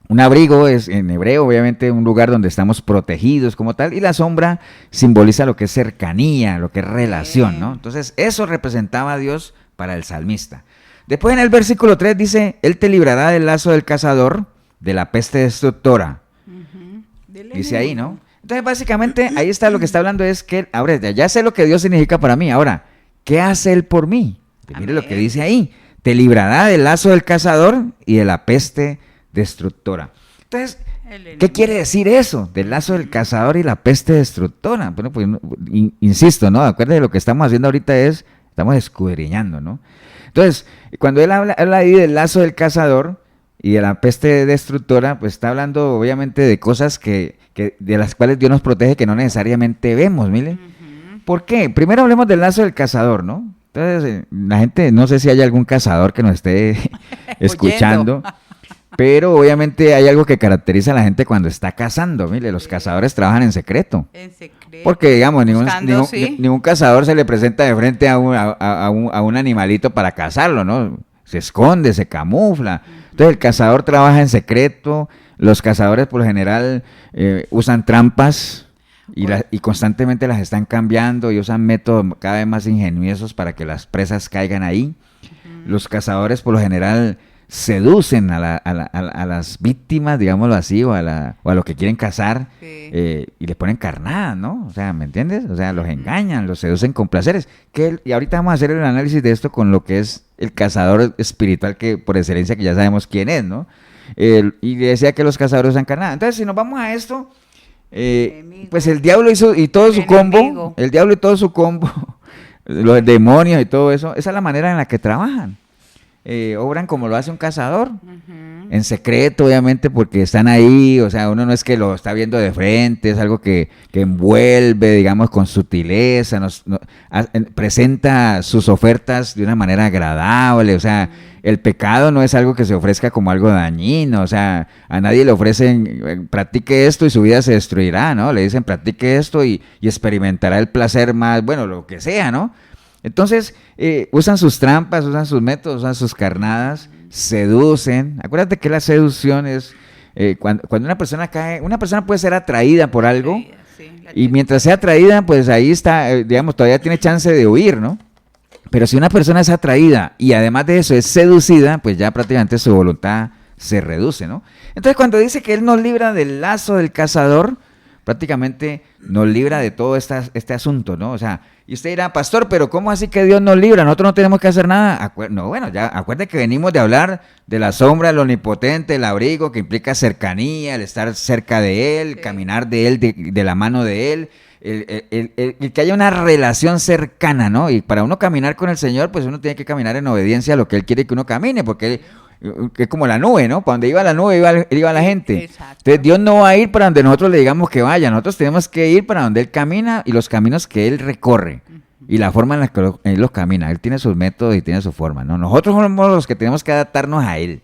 un abrigo es en hebreo, obviamente, un lugar donde estamos protegidos como tal, y la sombra simboliza lo que es cercanía, lo que es relación, ¿no? Entonces, eso representaba a Dios para el salmista. Después en el versículo 3 dice, Él te librará del lazo del cazador, de la peste destructora. Ujú. Del Dice ahí, enemigo. ¿no? Entonces, básicamente, ahora está hablando es que, ahora, ya sé lo que Dios significa para mí, ahora, ¿qué hace Él por mí? Mire lo que Amén. dice ahí, te librará del lazo del cazador y de la peste destructora. Entonces, El ¿qué enemigo. quiere decir eso? Del lazo del cazador y la peste destructora. Bueno, pues, insisto, ¿no? Acuérdense de lo que estamos haciendo ahorita estamos escudriñando, ¿no? Entonces, cuando él habla ahí del lazo del cazador y de la peste destructora, pues está hablando obviamente de cosas de las cuales Dios nos protege que no necesariamente vemos, mire. Ujú. ¿Por qué? Primero hablemos del lazo del cazador, ¿no? Entonces, la gente, no sé si hay algún cazador que nos esté escuchando, pero obviamente hay algo que caracteriza a la gente cuando está cazando, mire, los cazadores trabajan en secreto. En secreto. Porque, digamos, Buscando, sí. ningún cazador se le presenta de frente a un animalito para cazarlo, ¿no? Se esconde, se camufla. Entonces, el cazador trabaja en secreto. Los cazadores, por lo general, usan trampas y constantemente las están cambiando y usan métodos cada vez más ingeniosos para que las presas caigan ahí. Los cazadores, por lo general, seducen a las víctimas, digámoslo así, o a lo que quieren cazar, Sí. y les ponen carnada, ¿no? O sea, ¿me entiendes? O sea, los engañan, los seducen con placeres. Y ahorita vamos a hacer el análisis de esto con lo que es el cazador espiritual, que por excelencia que ya sabemos quién es, ¿no? Y decía que los cazadores usan carnada. Entonces, si nos vamos a esto, Enemigo. pues el diablo y todo su combo, Enemigo. el diablo y todo su combo, los demonios y todo eso, esa es la manera en la que trabajan. Obran como lo hace un cazador, Ujú. en secreto, obviamente, porque están ahí, o sea, uno no es que lo está viendo de frente, es algo que envuelve, digamos, con sutileza, presenta sus ofertas de una manera agradable, o sea, el pecado no es algo que se ofrezca como algo dañino, o sea, a nadie le ofrecen, practique esto y su vida se destruirá, ¿no? Le dicen, practique esto y experimentará el placer más, bueno, lo que sea, ¿no? Entonces, usan sus trampas, usan sus métodos, usan sus carnadas, seducen. Acuérdate que la seducción es cuando una persona cae, una persona puede ser atraída por algo Sí, la y mientras sea atraída, pues ahí está, digamos, todavía tiene chance de huir, ¿no? Pero si una persona es atraída y además de eso es seducida, pues ya prácticamente su voluntad se reduce, ¿no? Entonces, cuando dice que Él nos libra del lazo del cazador, prácticamente nos libra de todo este asunto, ¿no? O sea, y usted dirá, pastor, pero ¿cómo así que Dios nos libra? Nosotros no tenemos que hacer nada. No, bueno, ya acuérdate que venimos de hablar de la sombra del Omnipotente, el abrigo, que implica cercanía, el estar cerca de Él, Sí. caminar de Él, de la mano de Él, el que haya una relación cercana, ¿no? Y para uno caminar con el Señor, pues uno tiene que caminar en obediencia a lo que Él quiere que uno camine, porque es como la nube, ¿no? Para donde iba la nube, iba la gente. Exacto. Entonces Dios no va a ir para donde nosotros le digamos que vaya, nosotros tenemos que ir para donde Él camina y los caminos que Él recorre y la forma en la que Él los camina. Él tiene sus métodos y tiene su forma, ¿no? Nosotros somos los que tenemos que adaptarnos a Él.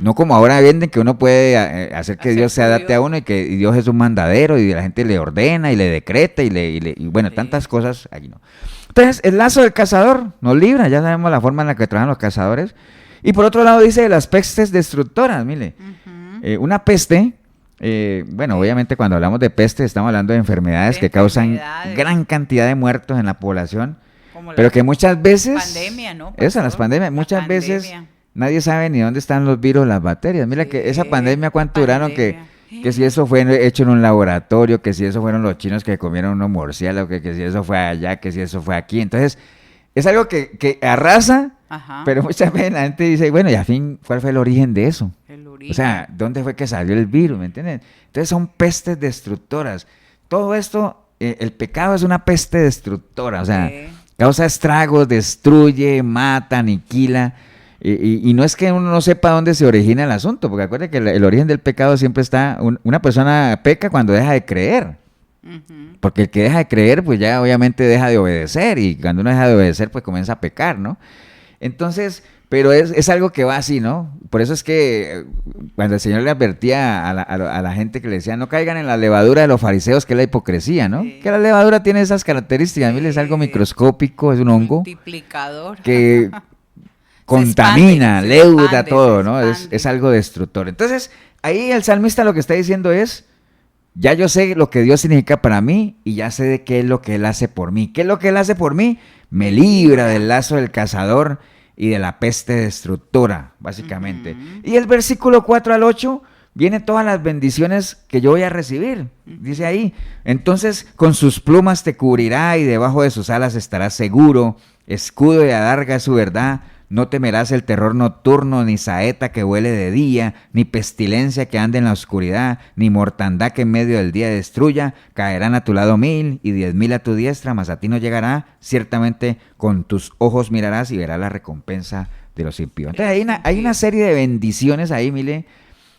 No como ahora venden que uno puede hacer que Hacer Dios se suyo. adapte a uno y que Dios es un mandadero y la gente le ordena y le decreta y bueno, Sí. tantas cosas allí, ¿no? Entonces, el lazo del cazador nos libra, ya sabemos la forma en la que trabajan los cazadores. Y por otro lado dice de las pestes destructoras, mire. Ujú. Una peste Bueno, obviamente cuando hablamos de peste estamos hablando de enfermedades que causan gran cantidad de muertos en la población, pero que muchas veces... Pandemia, ¿no? Pastor? Eso, las pandemias, muchas veces nadie sabe ni dónde están los virus, las bacterias. Mira que esa pandemia, ¿cuánto duraron? Que si eso fue hecho en un laboratorio, que si eso fueron los chinos que comieron unos murciélagos, que si eso fue allá, que si eso fue aquí. Entonces, es algo que arrasa, pero muchas veces la gente dice, bueno, y al fin, ¿cuál fue el origen de eso? O sea, ¿dónde fue que salió el virus? ¿Me entienden? Entonces son pestes destructoras. Todo esto, el pecado es una peste destructora, o sea, causa estragos, destruye, mata, aniquila. Y no es que uno no sepa dónde se origina el asunto, porque acuérdate que el origen del pecado siempre está, una persona peca cuando deja de creer. Porque el que deja de creer, pues ya obviamente deja de obedecer, y cuando uno deja de obedecer, pues comienza a pecar, ¿no? Entonces, pero es algo que va así, ¿no? Por eso es que cuando el Señor le advertía a la gente que le decía, no caigan en la levadura de los fariseos, que es la hipocresía, ¿no? Que la levadura tiene esas características, a mí es algo microscópico, es un hongo. Multiplicador. Que contamina, leuda todo, ¿no? Es algo destructor. Entonces, ahí el salmista lo que está diciendo es, ya yo sé lo que Dios significa para mí y ya sé de qué es lo que Él hace por mí. ¿Qué es lo que Él hace por mí? Me libra del lazo del cazador y de la peste destructora, básicamente. Y el versículo 4 al 8 vienen todas las bendiciones que yo voy a recibir. Dice ahí, entonces con sus plumas te cubrirá y debajo de sus alas estarás seguro. Escudo y adarga es su verdad. No temerás el terror nocturno, ni saeta que huele de día, ni pestilencia que ande en la oscuridad, ni mortandad que en medio del día destruya. Caerán a tu lado 1000 y 10,000 a tu diestra, mas a ti no llegará. Ciertamente con tus ojos mirarás y verás la recompensa de los impíos. Entonces hay una serie de bendiciones ahí, Mile,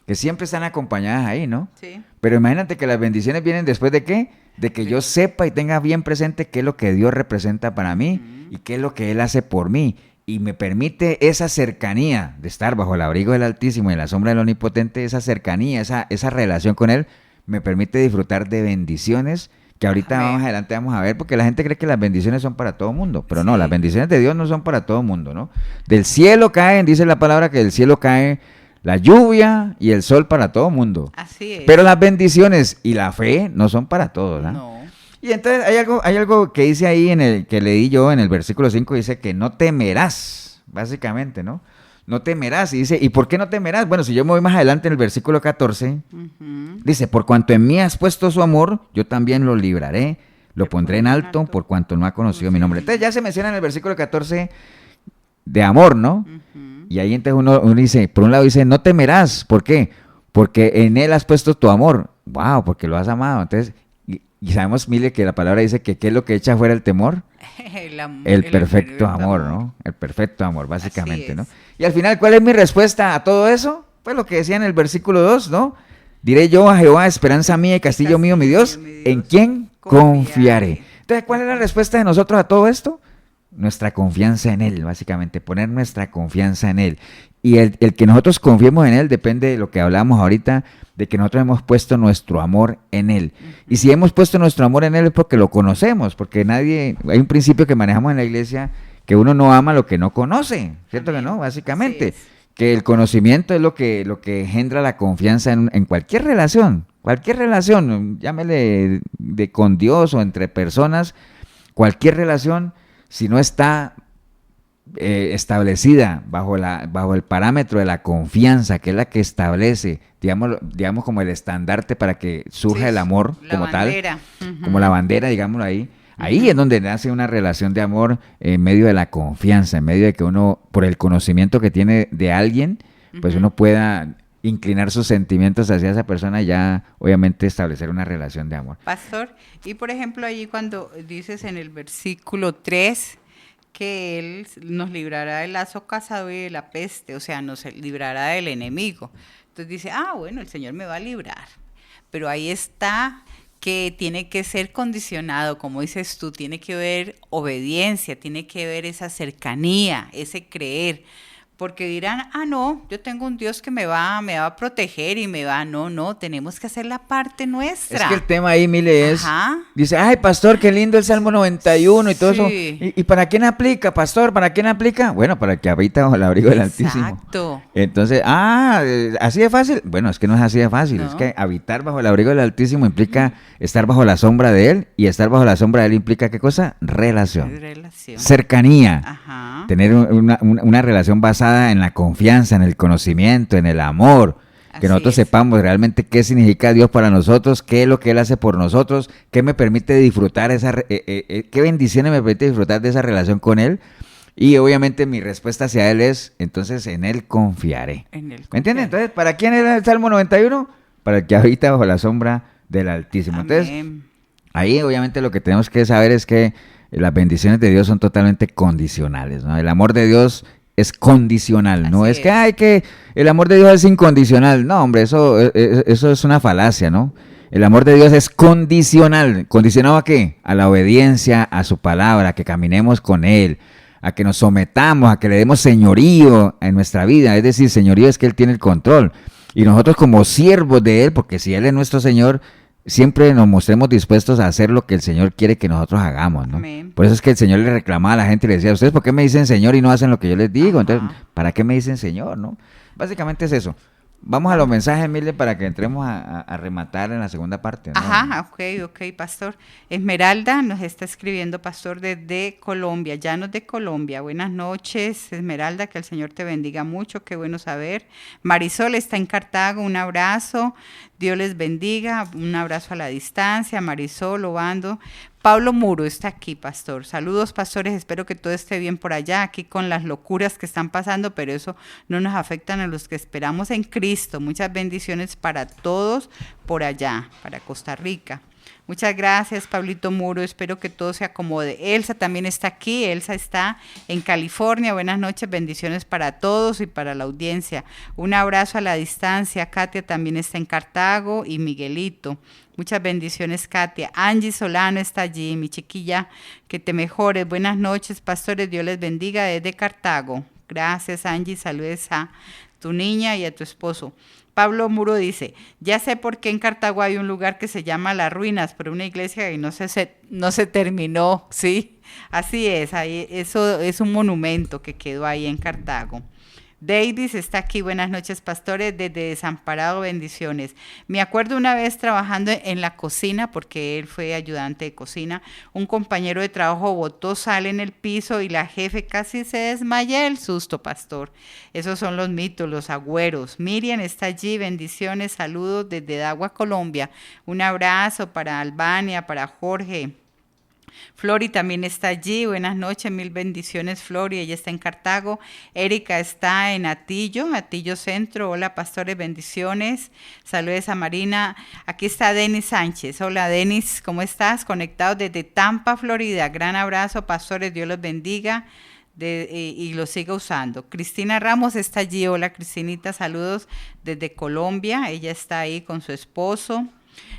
que siempre están acompañadas ahí, ¿no? Sí. Pero imagínate que las bendiciones vienen después de ¿qué? De que yo sepa y tenga bien presente qué es lo que Dios representa para mí y qué es lo que Él hace por mí. Y me permite esa cercanía de estar bajo el abrigo del Altísimo y en la sombra del Omnipotente, esa cercanía, esa relación con Él, me permite disfrutar de bendiciones que ahorita más adelante vamos a ver, porque la gente cree que las bendiciones son para todo mundo, pero no, las bendiciones de Dios no son para todo mundo, ¿no? Del cielo caen, dice la palabra que del cielo cae la lluvia y el sol para todo mundo. Así es. Pero las bendiciones y la fe no son para todos, ¿no? No. Y entonces hay algo que dice ahí en el que leí yo en el versículo 5, dice que no temerás, básicamente, ¿no? No temerás, y dice, ¿y por qué no temerás? Bueno, si yo me voy más adelante en el versículo 14, dice, por cuanto en mí has puesto su amor, yo también lo libraré, lo pondré en alto, por cuanto no ha conocido mi nombre. Entonces ya se menciona en el versículo 14 de amor, ¿no? Y ahí entonces uno dice, por un lado dice, no temerás, ¿por qué? Porque en él has puesto tu amor. Wow, porque lo has amado. Entonces, y sabemos, Mile, que la palabra dice que ¿qué es lo que echa fuera el temor? El perfecto amor, ¿no? El perfecto amor, básicamente, ¿no? Y al final, ¿cuál es mi respuesta a todo eso? Pues lo que decía en el versículo 2, ¿no? Diré yo a Jehová, esperanza mía y castillo mío, mi Dios, ¿en quién confiaré? Entonces, ¿cuál es la respuesta de nosotros a todo esto? Nuestra confianza en Él, básicamente, poner nuestra confianza en Él. Y el que nosotros confiemos en Él depende de lo que hablamos ahorita, de que nosotros hemos puesto nuestro amor en Él. Y si hemos puesto nuestro amor en Él es porque lo conocemos, porque hay un principio que manejamos en la iglesia, que uno no ama lo que no conoce, ¿cierto que no? Básicamente, que el conocimiento es lo que engendra la confianza en cualquier relación, llámele con Dios o entre personas, cualquier relación, si no está establecida bajo el parámetro de la confianza, que es la que establece, digamos como el estandarte para que surja el amor como bandera. Tal, como la bandera, digámoslo ahí. Ahí es donde nace una relación de amor en medio de la confianza, en medio de que uno, por el conocimiento que tiene de alguien, pues uno pueda inclinar sus sentimientos hacia esa persona y ya obviamente establecer una relación de amor. Pastor, y por ejemplo allí cuando dices en el versículo 3 que Él nos librará del lazo cazador y de la peste, o sea, nos librará del enemigo. Entonces dice, bueno, el Señor me va a librar. Pero ahí está que tiene que ser condicionado, como dices tú, tiene que haber obediencia, tiene que haber esa cercanía, ese creer. porque dirán, no, yo tengo un Dios que me va a proteger y me va, no, tenemos que hacer la parte nuestra. Es que el tema ahí, Mile, es, Ajá. dice, ay, pastor, qué lindo el Salmo 91 y todo Sí. eso. ¿Y para quién aplica, pastor? ¿Para quién aplica? Bueno, para el que habita bajo el abrigo del Altísimo. Exacto. Entonces, ¿así de fácil? Bueno, es que no es así de fácil, No. es que habitar bajo el abrigo del Altísimo implica estar bajo la sombra de Él, y estar bajo la sombra de Él implica, ¿qué cosa? Relación. Cercanía. Ajá. Tener una relación basada en la confianza, en el conocimiento, en el amor. Que Así nosotros es. sepamos realmente qué significa Dios para nosotros, qué es lo que Él hace por nosotros, qué me permite disfrutar, qué bendiciones me permite disfrutar de esa relación con Él. Y obviamente mi respuesta hacia Él es, entonces en Él confiaré. En él ¿Me entienden? confiaré. Entonces, ¿para quién era el Salmo 91? Para el que habita bajo la sombra del Altísimo. Entonces, Amén. ahí obviamente lo que tenemos que saber es que las bendiciones de Dios son totalmente condicionales, ¿no? El amor de Dios es condicional, no Así es que, es. que el amor de Dios es incondicional. No, hombre, eso es una falacia, ¿no? El amor de Dios es condicional. ¿Condicionado a qué? A la obediencia a su palabra, a que caminemos con Él, a que nos sometamos, a que le demos señorío en nuestra vida. Es decir, señorío es que Él tiene el control. Y nosotros como siervos de Él, porque si Él es nuestro Señor, siempre nos mostremos dispuestos a hacer lo que el Señor quiere que nosotros hagamos, ¿no? Amén. Por eso es que el Señor le reclamaba a la gente y le decía, ¿ustedes por qué me dicen Señor y no hacen lo que yo les digo? Ajá. Entonces, ¿para qué me dicen Señor, no? Básicamente es eso. Vamos a los mensajes, Mile, para que entremos a rematar en la segunda parte, ¿no? Ajá, ok, pastor. Esmeralda nos está escribiendo, pastor, desde Colombia, Llanos de Colombia. Buenas noches, Esmeralda, que el Señor te bendiga mucho, qué bueno saber. Marisol está en Cartago, un abrazo, Dios les bendiga, un abrazo a la distancia, Marisol, Obando. Pablo Muro está aquí, pastor. Saludos, pastores, espero que todo esté bien por allá, aquí con las locuras que están pasando, pero eso no nos afecta a los que esperamos en Cristo. Muchas bendiciones para todos por allá, para Costa Rica. Muchas gracias, Pablito Muro, espero que todo se acomode. Elsa también está aquí, Elsa está en California. Buenas noches, bendiciones para todos y para la audiencia. Un abrazo a la distancia. Katia también está en Cartago y Miguelito. Muchas bendiciones, Katia. Angie Solano está allí, mi chiquilla, que te mejores. Buenas noches, pastores, Dios les bendiga desde Cartago. Gracias, Angie, saludes a tu niña y a tu esposo. Pablo Muro dice, ya sé por qué en Cartago hay un lugar que se llama Las Ruinas, pero una iglesia que no se terminó, ¿sí? Así es, ahí, eso es un monumento que quedó ahí en Cartago. Davis está aquí, buenas noches, pastores, desde Desamparado, bendiciones. Me acuerdo una vez trabajando en la cocina, porque él fue ayudante de cocina, un compañero de trabajo botó sal en el piso y la jefe casi se desmaya del susto, pastor. Esos son los mitos, los agüeros. Miriam está allí, bendiciones, saludos desde Dagua, Colombia. Un abrazo para Albania, para Jorge. Flori también está allí, buenas noches, mil bendiciones Flori, ella está en Cartago. Erika está en Atillo Centro, hola pastores, bendiciones, saludos a Marina. Aquí está Denis Sánchez, hola Denis, ¿cómo estás? Conectados desde Tampa, Florida, gran abrazo pastores, Dios los bendiga y los siga usando. Cristina Ramos está allí, hola Cristinita, saludos desde Colombia, ella está ahí con su esposo.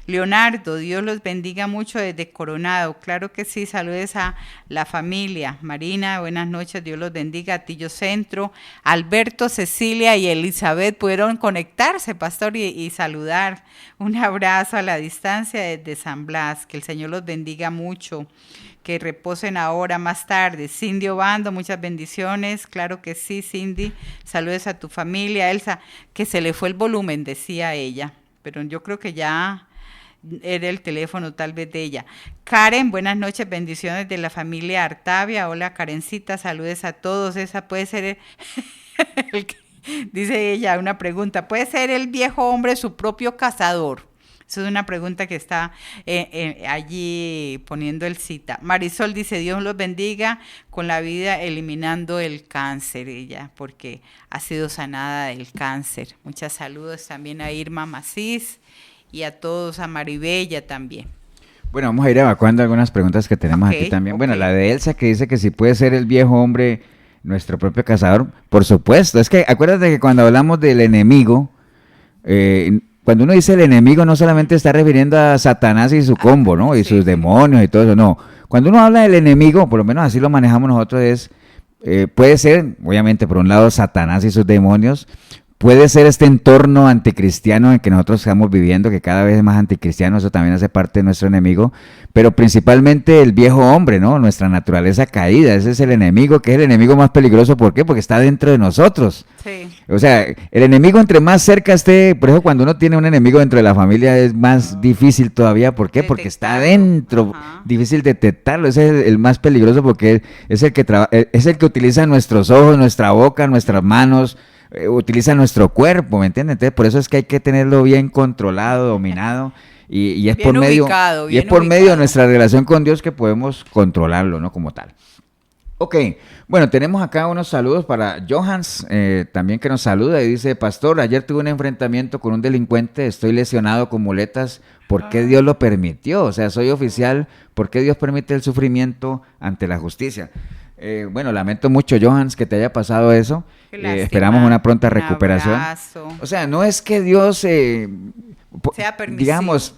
Leonardo, Dios los bendiga mucho desde Coronado, claro que sí, saludes a la familia. Marina, buenas noches, Dios los bendiga. Atillo Centro, Alberto, Cecilia y Elizabeth pudieron conectarse, pastor, y saludar. Un abrazo a la distancia desde San Blas, que el Señor los bendiga mucho, que reposen ahora, más tarde. Cindy Obando, muchas bendiciones, claro que sí, Cindy, saludes a tu familia. Elsa, que se le fue el volumen, decía ella, pero yo creo que ya era el teléfono tal vez de ella. Karen, buenas noches, bendiciones de la familia Artavia. Hola Karencita, saludes a todos. Esa puede ser dice ella, una pregunta, ¿puede ser el viejo hombre su propio cazador? Esa es una pregunta que está allí poniendo el cita. Marisol dice, Dios los bendiga con la vida eliminando el cáncer, ella, porque ha sido sanada del cáncer. Muchas saludos también a Irma Macís y a todos, a Maribella también. Bueno, vamos a ir evacuando algunas preguntas que tenemos aquí también. Bueno, la de Elsa que dice que si puede ser el viejo hombre nuestro propio cazador, por supuesto. Es que acuérdate que cuando hablamos del enemigo, cuando uno dice el enemigo no solamente está refiriendo a Satanás y su combo, ¿no? Y sus demonios y todo eso, no. Cuando uno habla del enemigo, por lo menos así lo manejamos nosotros, es puede ser, obviamente, por un lado, Satanás y sus demonios. Puede ser este entorno anticristiano en que nosotros estamos viviendo, que cada vez es más anticristiano, eso también hace parte de nuestro enemigo, pero principalmente el viejo hombre, ¿no? Nuestra naturaleza caída, ese es el enemigo, que es el enemigo más peligroso. ¿Por qué? Porque está dentro de nosotros. Sí. O sea, el enemigo entre más cerca esté, por eso cuando uno tiene un enemigo dentro de la familia es más difícil todavía. ¿Por qué? Porque está adentro, difícil detectarlo, ese es el más peligroso porque es el que utiliza nuestros ojos, nuestra boca, nuestras manos, utiliza nuestro cuerpo, ¿me entiendes? Entonces, por eso es que hay que tenerlo bien controlado, dominado, y es por medio de nuestra relación con Dios que podemos controlarlo, ¿no? Como tal. Ok, bueno, tenemos acá unos saludos para Johans, también que nos saluda y dice: Pastor, ayer tuve un enfrentamiento con un delincuente, estoy lesionado con muletas, ¿por qué Dios lo permitió? O sea, soy oficial, ¿por qué Dios permite el sufrimiento ante la justicia? Bueno, lamento mucho, Johans, que te haya pasado eso. Esperamos una pronta recuperación. O sea, no es que Dios, digamos,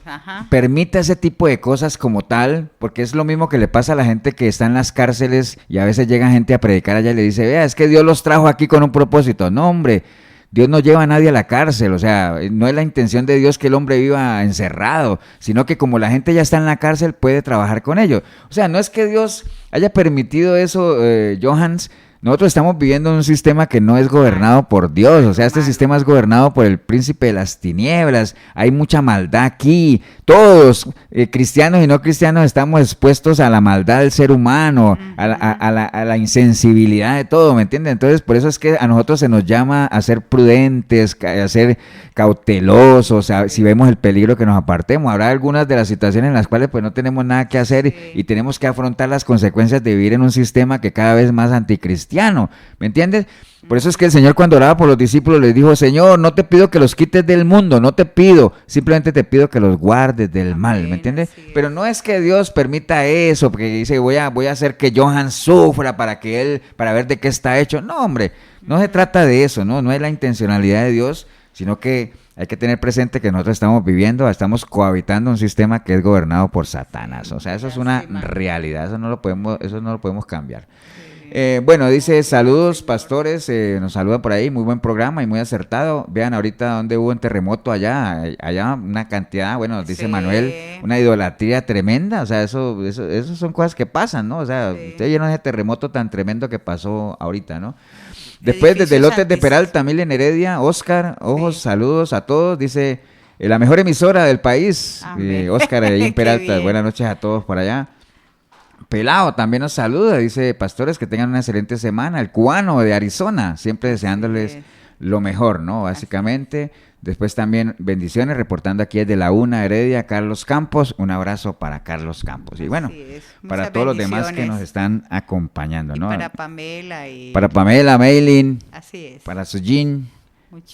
permita ese tipo de cosas como tal, porque es lo mismo que le pasa a la gente que está en las cárceles y a veces llega gente a predicar allá y le dice: vea, es que Dios los trajo aquí con un propósito. No, hombre, Dios no lleva a nadie a la cárcel, o sea, no es la intención de Dios que el hombre viva encerrado, sino que como la gente ya está en la cárcel, puede trabajar con ellos. O sea, no es que Dios haya permitido eso, Johans. Nosotros estamos viviendo en un sistema que no es gobernado por Dios, o sea, este sistema es gobernado por el príncipe de las tinieblas, hay mucha maldad aquí, todos, cristianos y no cristianos, estamos expuestos a la maldad del ser humano, a la insensibilidad de todo, ¿me entienden? Entonces, por eso es que a nosotros se nos llama a ser prudentes, a ser cautelosos, si vemos el peligro, que nos apartemos. Habrá algunas de las situaciones en las cuales pues no tenemos nada que hacer y tenemos que afrontar las consecuencias de vivir en un sistema que cada vez es más anticristiano, ¿me entiendes? Por eso es que el Señor, cuando oraba por los discípulos, les dijo: Señor, no te pido que los quites del mundo, no te pido, simplemente te pido que los guardes del mal, ¿me entiendes? Pero no es que Dios permita eso, porque dice: voy a hacer que Johan sufra para ver de qué está hecho. No, hombre, no se trata de eso, no es la intencionalidad de Dios, sino que hay que tener presente que nosotros estamos cohabitando un sistema que es gobernado por Satanás. O sea, eso es una realidad, eso no lo podemos cambiar. Bueno, dice: saludos, pastores, nos saluda por ahí, muy buen programa y muy acertado. Vean ahorita donde hubo un terremoto allá una cantidad, bueno, nos dice Manuel, una idolatría tremenda. O sea, eso son cosas que pasan, ¿no? O sea, ustedes vieron ese terremoto tan tremendo que pasó ahorita, ¿no? Después, desde Lotes de Peralta, Milen Heredia, Oscar, saludos a todos, dice: la mejor emisora del país, Oscar, ahí en Peralta, buenas noches a todos por allá. Pelao también nos saluda, dice: pastores, que tengan una excelente semana. El cubano de Arizona, siempre deseándoles lo mejor, ¿no? Básicamente. Después también bendiciones, reportando aquí desde La Una, Heredia, Carlos Campos. Un abrazo para Carlos Campos. Y bueno, para todos los demás que nos están acompañando, ¿no? Para Pamela. Para Pamela, Maylin. Así es. Para Sujin.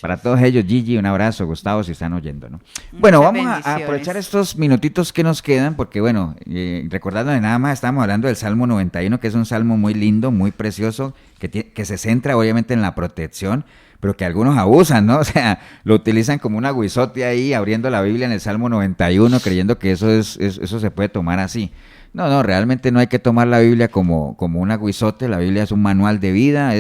Para todos ellos, Gigi, un abrazo, Gustavo, si están oyendo, ¿no? Bueno, vamos a aprovechar estos minutitos que nos quedan, porque bueno, recordando de nada más, estamos hablando del Salmo 91, que es un salmo muy lindo, muy precioso, que se centra obviamente en la protección, pero que algunos abusan, ¿no? O sea, lo utilizan como un aguizote ahí, abriendo la Biblia en el Salmo 91, creyendo que eso se puede tomar así. No, realmente no hay que tomar la Biblia como un aguizote. La Biblia es un manual de vida.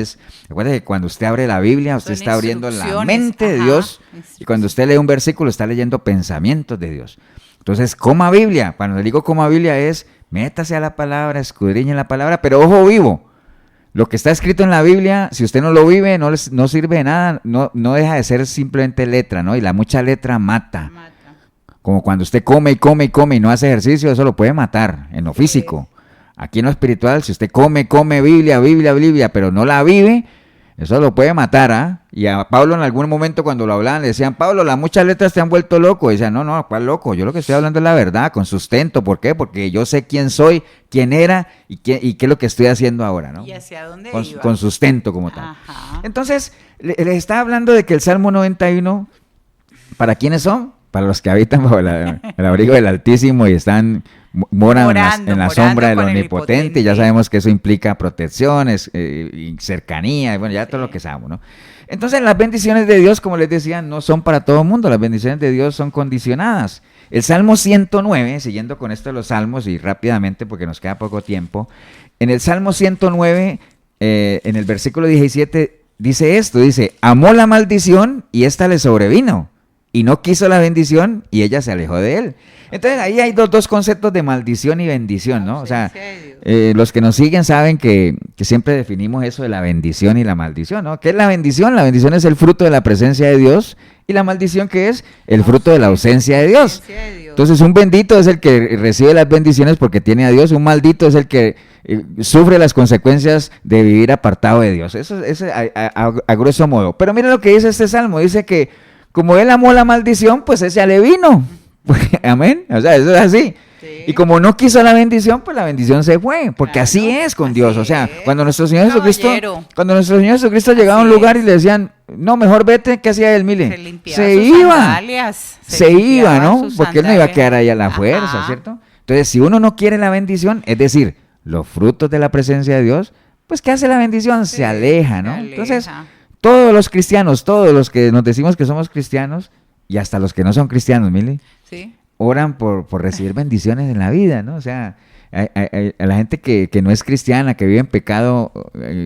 Recuerda que cuando usted abre la Biblia, usted está abriendo la mente de Dios, y cuando usted lee un versículo, está leyendo pensamientos de Dios. Entonces, coma Biblia. Cuando le digo coma Biblia es: métase a la palabra, escudriñe la palabra, pero ojo vivo. Lo que está escrito en la Biblia, si usted no lo vive, no sirve de nada, no deja de ser simplemente letra, ¿no? Y la mucha letra mata. Como cuando usted come y no hace ejercicio, eso lo puede matar en lo físico. Aquí en lo espiritual, si usted come Biblia, pero no la vive, eso lo puede matar, ¿ah? Y a Pablo en algún momento cuando lo hablaban le decían: Pablo, las muchas letras te han vuelto loco. Y decían: no, ¿cuál loco? Yo lo que estoy hablando es la verdad, con sustento. ¿Por qué? Porque yo sé quién soy, quién era y qué es lo que estoy haciendo ahora, ¿no? ¿Y hacia dónde iba? Con sustento como tal. Entonces, les estaba hablando de que el Salmo 91, ¿para quiénes son? Para los que habitan bajo el abrigo del Altísimo y moran en la sombra del Omnipotente. Y ya sabemos que eso implica protecciones y cercanía, y bueno, ya todo lo que sabemos, ¿no? Entonces, las bendiciones de Dios, como les decía, no son para todo el mundo. Las bendiciones de Dios son condicionadas. El Salmo 109, siguiendo con esto de los salmos y rápidamente porque nos queda poco tiempo, en el Salmo 109 en el versículo 17 dice esto, dice, amó la maldición y ésta le sobrevino, y no quiso la bendición y ella se alejó de él. Entonces ahí hay dos conceptos de maldición y bendición, ¿no? O sea, los que nos siguen saben que siempre definimos eso de la bendición y la maldición, ¿no? ¿Qué es la bendición? La bendición es el fruto de la presencia de Dios, y la maldición, ¿qué es? El fruto de la ausencia de Dios. Entonces un bendito es el que recibe las bendiciones porque tiene a Dios, un maldito es el que sufre las consecuencias de vivir apartado de Dios. Eso es a grueso modo. Pero mira lo que dice este salmo, dice que como él amó la maldición, pues ese le vino. Amén. O sea, eso es así. Sí. Y como no quiso la bendición, pues la bendición se fue, porque claro, así es con Dios. O sea, cuando nuestro Señor Jesucristo llegaba a un lugar y le decían, no, mejor vete, ¿qué hacía él, mire? Se iba, ¿no? Porque él no iba a quedar ahí a la fuerza, ¿cierto? Entonces, si uno no quiere la bendición, es decir, los frutos de la presencia de Dios, pues ¿qué hace la bendición? Sí, se aleja, ¿no? Entonces, todos los cristianos, todos los que nos decimos que somos cristianos, y hasta los que no son cristianos, Mili, ¿sí? Oran por recibir bendiciones en la vida, ¿no? O sea, a la gente que no es cristiana, que vive en pecado,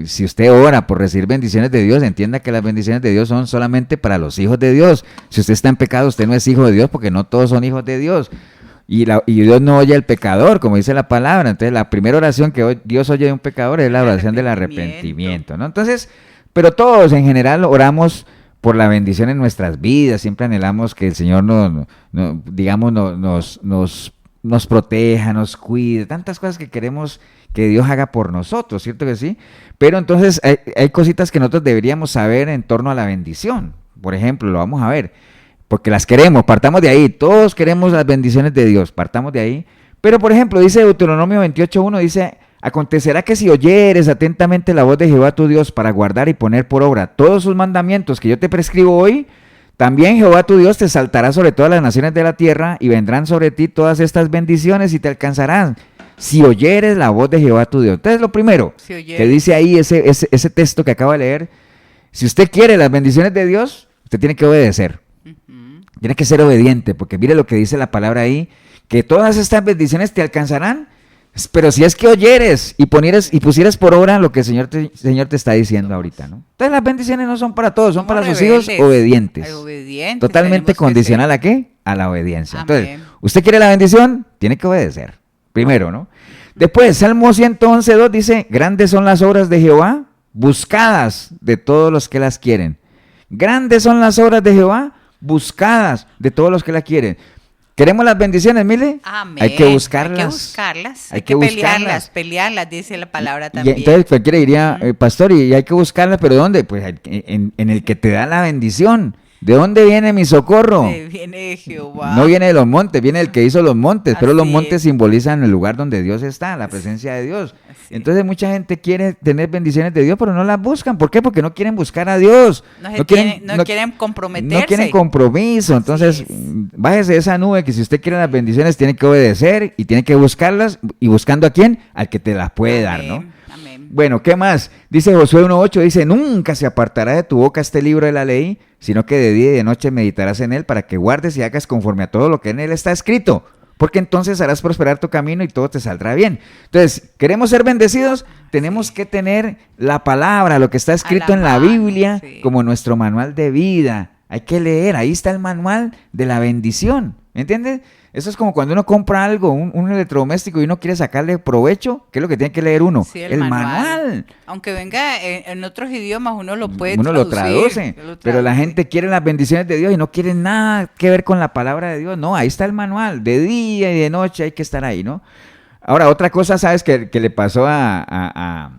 si usted ora por recibir bendiciones de Dios, entienda que las bendiciones de Dios son solamente para los hijos de Dios. Si usted está en pecado, usted no es hijo de Dios, porque no todos son hijos de Dios. Y Dios no oye al pecador, como dice la palabra. Entonces, la primera oración que Dios oye de un pecador es la oración del arrepentimiento, ¿no? Entonces, pero todos en general oramos por la bendición en nuestras vidas, siempre anhelamos que el Señor nos proteja, nos cuide, tantas cosas que queremos que Dios haga por nosotros, ¿cierto que sí? Pero entonces hay cositas que nosotros deberíamos saber en torno a la bendición. Por ejemplo, lo vamos a ver, porque las queremos, partamos de ahí, todos queremos las bendiciones de Dios, partamos de ahí. Pero por ejemplo, dice Deuteronomio 28:1, dice, acontecerá que si oyeres atentamente la voz de Jehová tu Dios para guardar y poner por obra todos sus mandamientos que yo te prescribo hoy, también Jehová tu Dios te exaltará sobre todas las naciones de la tierra y vendrán sobre ti todas estas bendiciones y te alcanzarán si oyeres la voz de Jehová tu Dios. Entonces lo primero que dice ahí ese texto que acabo de leer, si usted quiere las bendiciones de Dios, usted tiene que obedecer. Tiene que ser obediente, porque mire lo que dice la palabra ahí, que todas estas bendiciones te alcanzarán, pero si es que oyeres y pusieras por obra lo que el Señor te está diciendo ahorita, ¿no? Entonces las bendiciones no son para todos, son para sus hijos obedientes. Totalmente condicional ¿a qué? A la obediencia. Amén. Entonces, usted quiere la bendición, tiene que obedecer. Primero, ¿no? Después, Salmo 111:2 dice, grandes son las obras de Jehová, buscadas de todos los que las quieren. Grandes son las obras de Jehová, buscadas de todos los que las quieren. ¿Queremos las bendiciones, Mile? Amén. Hay que buscarlas. Hay que pelearlas, dice la palabra también. Y entonces cualquiera diría, pastor, y hay que buscarlas, ¿pero dónde? Pues en el que te da la bendición. ¿De dónde viene mi socorro? Viene de Jehová. No viene de los montes, viene del que hizo los montes, pero los montes simbolizan el lugar donde Dios está, la presencia de Dios. Entonces mucha gente quiere tener bendiciones de Dios, pero no las buscan. ¿Por qué? Porque no quieren buscar a Dios. No quieren comprometerse. No quieren compromiso. Entonces, bájese de esa nube que si usted quiere las bendiciones tiene que obedecer y tiene que buscarlas. ¿Y buscando a quién? Al que te las puede dar, ¿no? Amén. Bueno, ¿qué más? Dice Josué 1:8, dice, nunca se apartará de tu boca este libro de la ley, sino que de día y de noche meditarás en él para que guardes y hagas conforme a todo lo que en él está escrito. Porque entonces harás prosperar tu camino y todo te saldrá bien. Entonces, ¿queremos ser bendecidos? Tenemos que tener la palabra, lo que está escrito en la Biblia, como nuestro manual de vida. Hay que leer, ahí está el manual de la bendición. ¿Me entiendes? Eso es como cuando uno compra algo, un electrodoméstico y uno quiere sacarle provecho, ¿qué es lo que tiene que leer uno? Sí, el manual. Aunque venga en otros idiomas, uno lo puede traducir. Uno lo traduce, pero la gente quiere las bendiciones de Dios y no quiere nada que ver con la palabra de Dios. No, ahí está el manual, de día y de noche hay que estar ahí, ¿no? Ahora, otra cosa, ¿sabes? Que le pasó a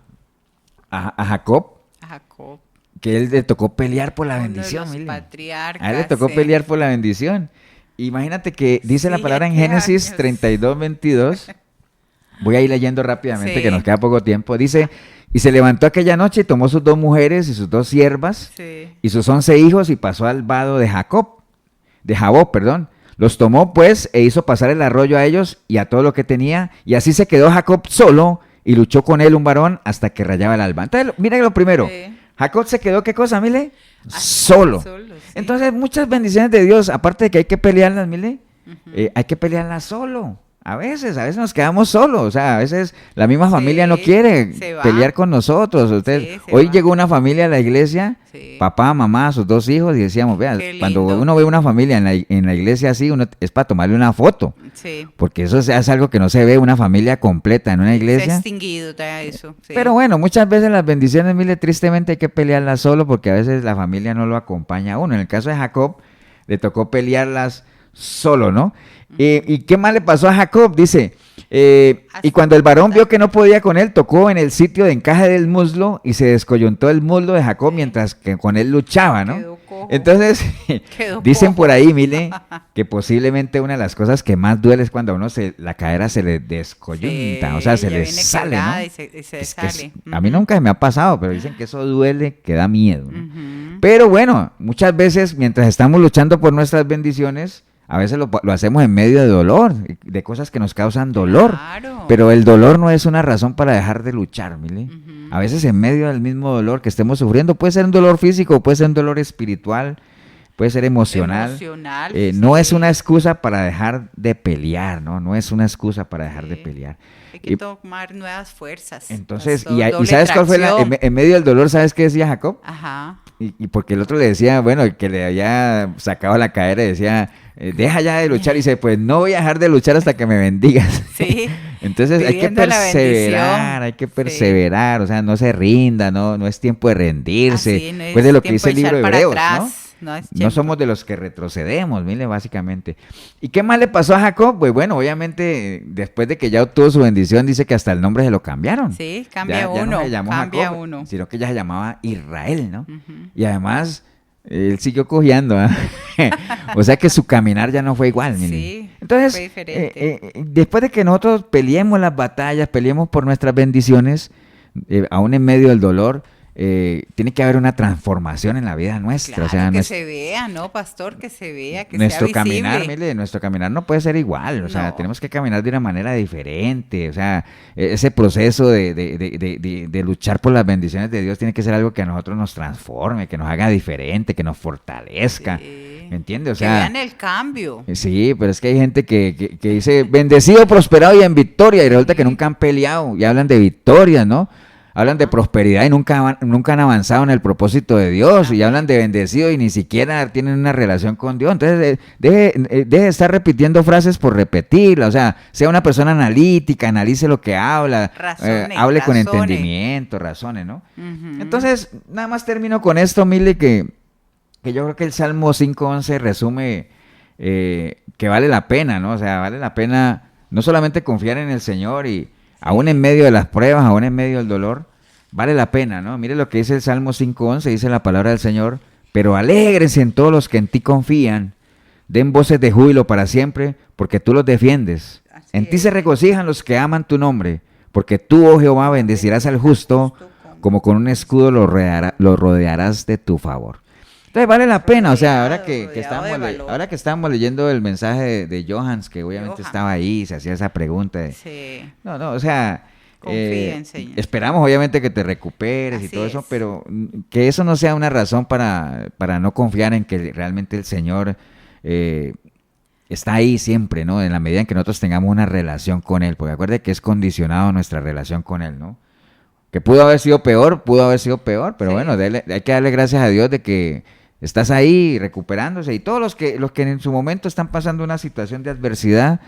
Jacob. A Jacob. Que él le tocó pelear por la bendición. Patriarcas. A él le tocó pelear por la bendición. Imagínate que dice la palabra en Génesis 32:22. Voy a ir leyendo rápidamente, que nos queda poco tiempo. Dice, y se levantó aquella noche y tomó sus 2 mujeres y sus 2 siervas y sus 11 hijos y pasó al vado de Jaboc. Los tomó pues e hizo pasar el arroyo a ellos y a todo lo que tenía, y así se quedó Jacob solo y luchó con él un varón hasta que rayaba el alba. Entonces, mira lo primero. Jacob se quedó, ¿qué cosa, Mile? Solo. Entonces, muchas bendiciones de Dios, aparte de que hay que pelearlas, Mile, hay que pelearlas solo. a veces nos quedamos solos, o sea, a veces la misma familia no quiere pelear con nosotros. Hoy llegó una familia a la iglesia, papá, mamá, sus 2 hijos, y decíamos, vean, cuando uno ve una familia en la iglesia así, uno es para tomarle una foto, porque eso es algo que no se ve, una familia completa en una iglesia. Se ha extinguido eso. Pero bueno, muchas veces las bendiciones, mire, tristemente hay que pelearlas solo, porque a veces la familia no lo acompaña a uno. En el caso de Jacob, le tocó pelearlas solo, ¿no? ¿Y qué más le pasó a Jacob? Dice, y cuando el varón vio que no podía con él, tocó en el sitio de encaje del muslo y se descoyuntó el muslo de Jacob mientras que con él luchaba, ¿no? Entonces, dicen por ahí, mire, que posiblemente una de las cosas que más duele es cuando a uno la cadera se le descoyunta, o sea, se le sale, ¿no? Y se sale. A mí nunca me ha pasado, pero dicen que eso duele, que da miedo, ¿no? Pero bueno, muchas veces mientras estamos luchando por nuestras bendiciones, a veces lo hacemos en medio de dolor, de cosas que nos causan dolor. Claro. Pero el dolor no es una razón para dejar de luchar, mire. A veces en medio del mismo dolor que estemos sufriendo, puede ser un dolor físico, puede ser un dolor espiritual, puede ser emocional. No es una excusa para dejar de pelear, ¿no? No es una excusa para dejar de pelear. Hay que tomar nuevas fuerzas. Entonces, ¿y sabes cuál fue en medio del dolor, sabes qué decía Jacob? Ajá. Y porque el otro le decía, bueno, que le había sacado la cadera y decía, deja ya de luchar. Y dice, pues no voy a dejar de luchar hasta que me bendigas. Sí. Entonces hay que perseverar, o sea, no se rinda, no es tiempo de rendirse. No pues de lo que dice el libro de Hebreos, ¿no? No somos de los que retrocedemos, mire, básicamente. ¿Y qué más le pasó a Jacob? Pues bueno, obviamente, después de que ya obtuvo su bendición, dice que hasta el nombre se lo cambiaron. Sí, cambia ya uno, no se llamó cambia Jacob, uno. sino que ya se llamaba Israel, ¿no? Y además, él siguió cojeando, ¿eh? O sea que su caminar ya no fue igual, mire. Sí, entonces, fue diferente. Después de que nosotros peleemos las batallas, peleemos por nuestras bendiciones, aún en medio del dolor, tiene que haber una transformación en la vida nuestra. Claro, o sea, que se vea, ¿no, pastor? Que se vea, que nuestro sea visible. caminar, mire, nuestro caminar no puede ser igual. O sea, tenemos que caminar de una manera diferente. O sea, ese proceso de luchar por las bendiciones de Dios tiene que ser algo que a nosotros nos transforme, que nos haga diferente, que nos fortalezca. ¿Me entiendes? O sea, que vean el cambio. Sí, pero es que hay gente que dice bendecido, prosperado y en victoria, y resulta que nunca han peleado y hablan de victoria, ¿no? Hablan de prosperidad y nunca han avanzado en el propósito de Dios, y hablan de bendecido y ni siquiera tienen una relación con Dios. Entonces, deje de estar repitiendo frases por repetirlas. O sea, sea una persona analítica, analice lo que habla, hable con entendimiento, razones, ¿no? Entonces, nada más termino con esto, Mile, que yo creo que el Salmo 5:11 resume que vale la pena, ¿no? O sea, vale la pena no solamente confiar en el Señor y aún en medio de las pruebas, aún en medio del dolor, vale la pena, ¿no? Mire lo que dice el Salmo 5:11, dice la palabra del Señor: pero alégrense en todos los que en ti confían, den voces de júbilo para siempre, porque tú los defiendes. En ti se regocijan los que aman tu nombre, porque tú, oh Jehová, bendecirás al justo, como con un escudo lo rodearás de tu favor. Entonces vale la pena, o sea, ahora que estábamos leyendo el mensaje de Johans, que obviamente estaba ahí, se hacía esa pregunta. O sea, esperamos obviamente que te recuperes y todo eso, pero que eso no sea una razón para no confiar en que realmente el Señor está ahí siempre, ¿no? En la medida en que nosotros tengamos una relación con Él, porque acuérdate que es condicionado nuestra relación con Él, ¿no? Que pudo haber sido peor, pero bueno, hay que darle gracias a Dios de que estás ahí recuperándose, y todos los que en su momento están pasando una situación de adversidad,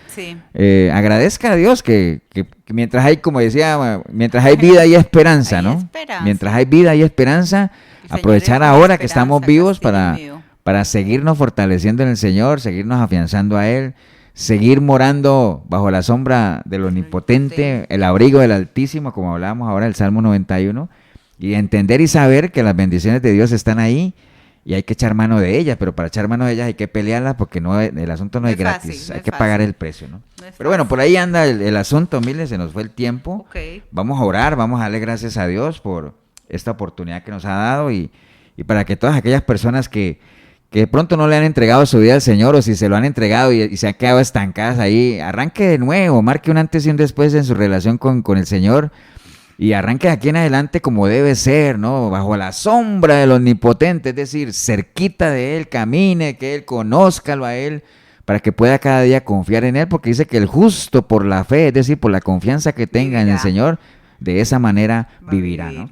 agradezca a Dios que mientras hay, como decía, mientras hay vida y esperanza, ¿no? Mientras hay vida y esperanza, aprovechar ahora que estamos vivos para seguirnos fortaleciendo en el Señor, seguirnos afianzando a Él, seguir morando bajo la sombra del Omnipotente, el abrigo del Altísimo, como hablábamos ahora del Salmo 91, y entender y saber que las bendiciones de Dios están ahí y hay que echar mano de ellas, pero para echar mano de ellas hay que pelearlas, porque el asunto no es gratis, hay que pagar el precio, ¿no? Pero bueno, por ahí anda el asunto, mire, se nos fue el tiempo. Vamos a orar, vamos a darle gracias a Dios por esta oportunidad que nos ha dado, y para que todas aquellas personas que de pronto no le han entregado su vida al Señor, o si se lo han entregado y se han quedado estancadas ahí, arranque de nuevo, marque un antes y un después en su relación con el Señor, y arranque de aquí en adelante como debe ser, ¿no? Bajo la sombra del Omnipotente, es decir, cerquita de Él, camine, que Él conózcalo a Él, para que pueda cada día confiar en Él, porque dice que el justo por la fe, es decir, por la confianza que tenga en el Señor, de esa manera vivirá, ¿no?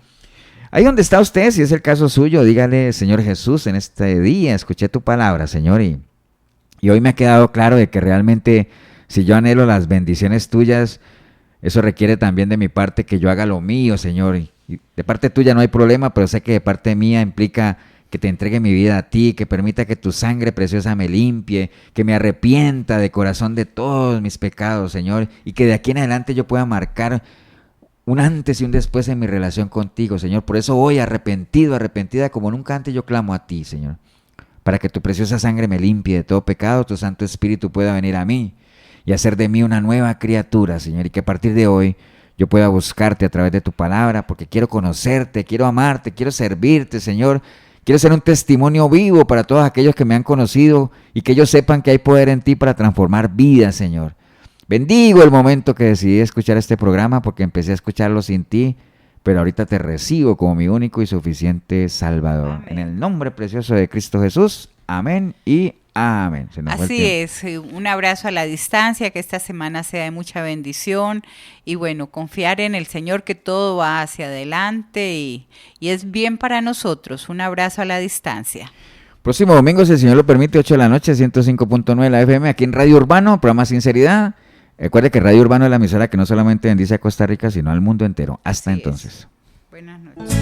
Ahí donde está usted, si es el caso suyo, dígale: Señor Jesús, en este día escuché tu palabra, Señor, y hoy me ha quedado claro de que realmente si yo anhelo las bendiciones tuyas, eso requiere también de mi parte que yo haga lo mío, Señor. Y de parte tuya no hay problema, pero sé que de parte mía implica que te entregue mi vida a ti, que permita que tu sangre preciosa me limpie, que me arrepienta de corazón de todos mis pecados, Señor, y que de aquí en adelante yo pueda marcar un antes y un después en mi relación contigo, Señor. Por eso hoy arrepentido, arrepentida como nunca antes, yo clamo a ti, Señor, para que tu preciosa sangre me limpie de todo pecado, tu Santo Espíritu pueda venir a mí y hacer de mí una nueva criatura, Señor, y que a partir de hoy yo pueda buscarte a través de tu palabra, porque quiero conocerte, quiero amarte, quiero servirte, Señor. Quiero ser un testimonio vivo para todos aquellos que me han conocido y que ellos sepan que hay poder en ti para transformar vidas, Señor. Bendigo el momento que decidí escuchar este programa, porque empecé a escucharlo sin ti, pero ahorita te recibo como mi único y suficiente Salvador. Amén. En el nombre precioso de Cristo Jesús, amén y amén. Así es, un abrazo a la distancia, que esta semana sea de mucha bendición y bueno, confiar en el Señor, que todo va hacia adelante y es bien para nosotros. Un abrazo a la distancia. Próximo domingo, si el Señor lo permite, 8 de la noche, 105.9 la FM, aquí en Radio Urbano, programa Sinceridad. Recuerde que Radio Urbano es la emisora que no solamente bendice a Costa Rica, sino al mundo entero. Hasta así entonces. Es. Buenas noches.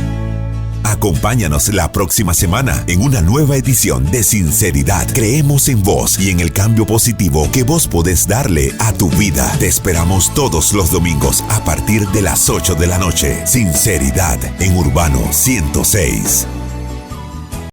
Acompáñanos la próxima semana en una nueva edición de Sinceridad. Creemos en vos y en el cambio positivo que vos podés darle a tu vida. Te esperamos todos los domingos a partir de las 8 de la noche. Sinceridad en Urbano 106.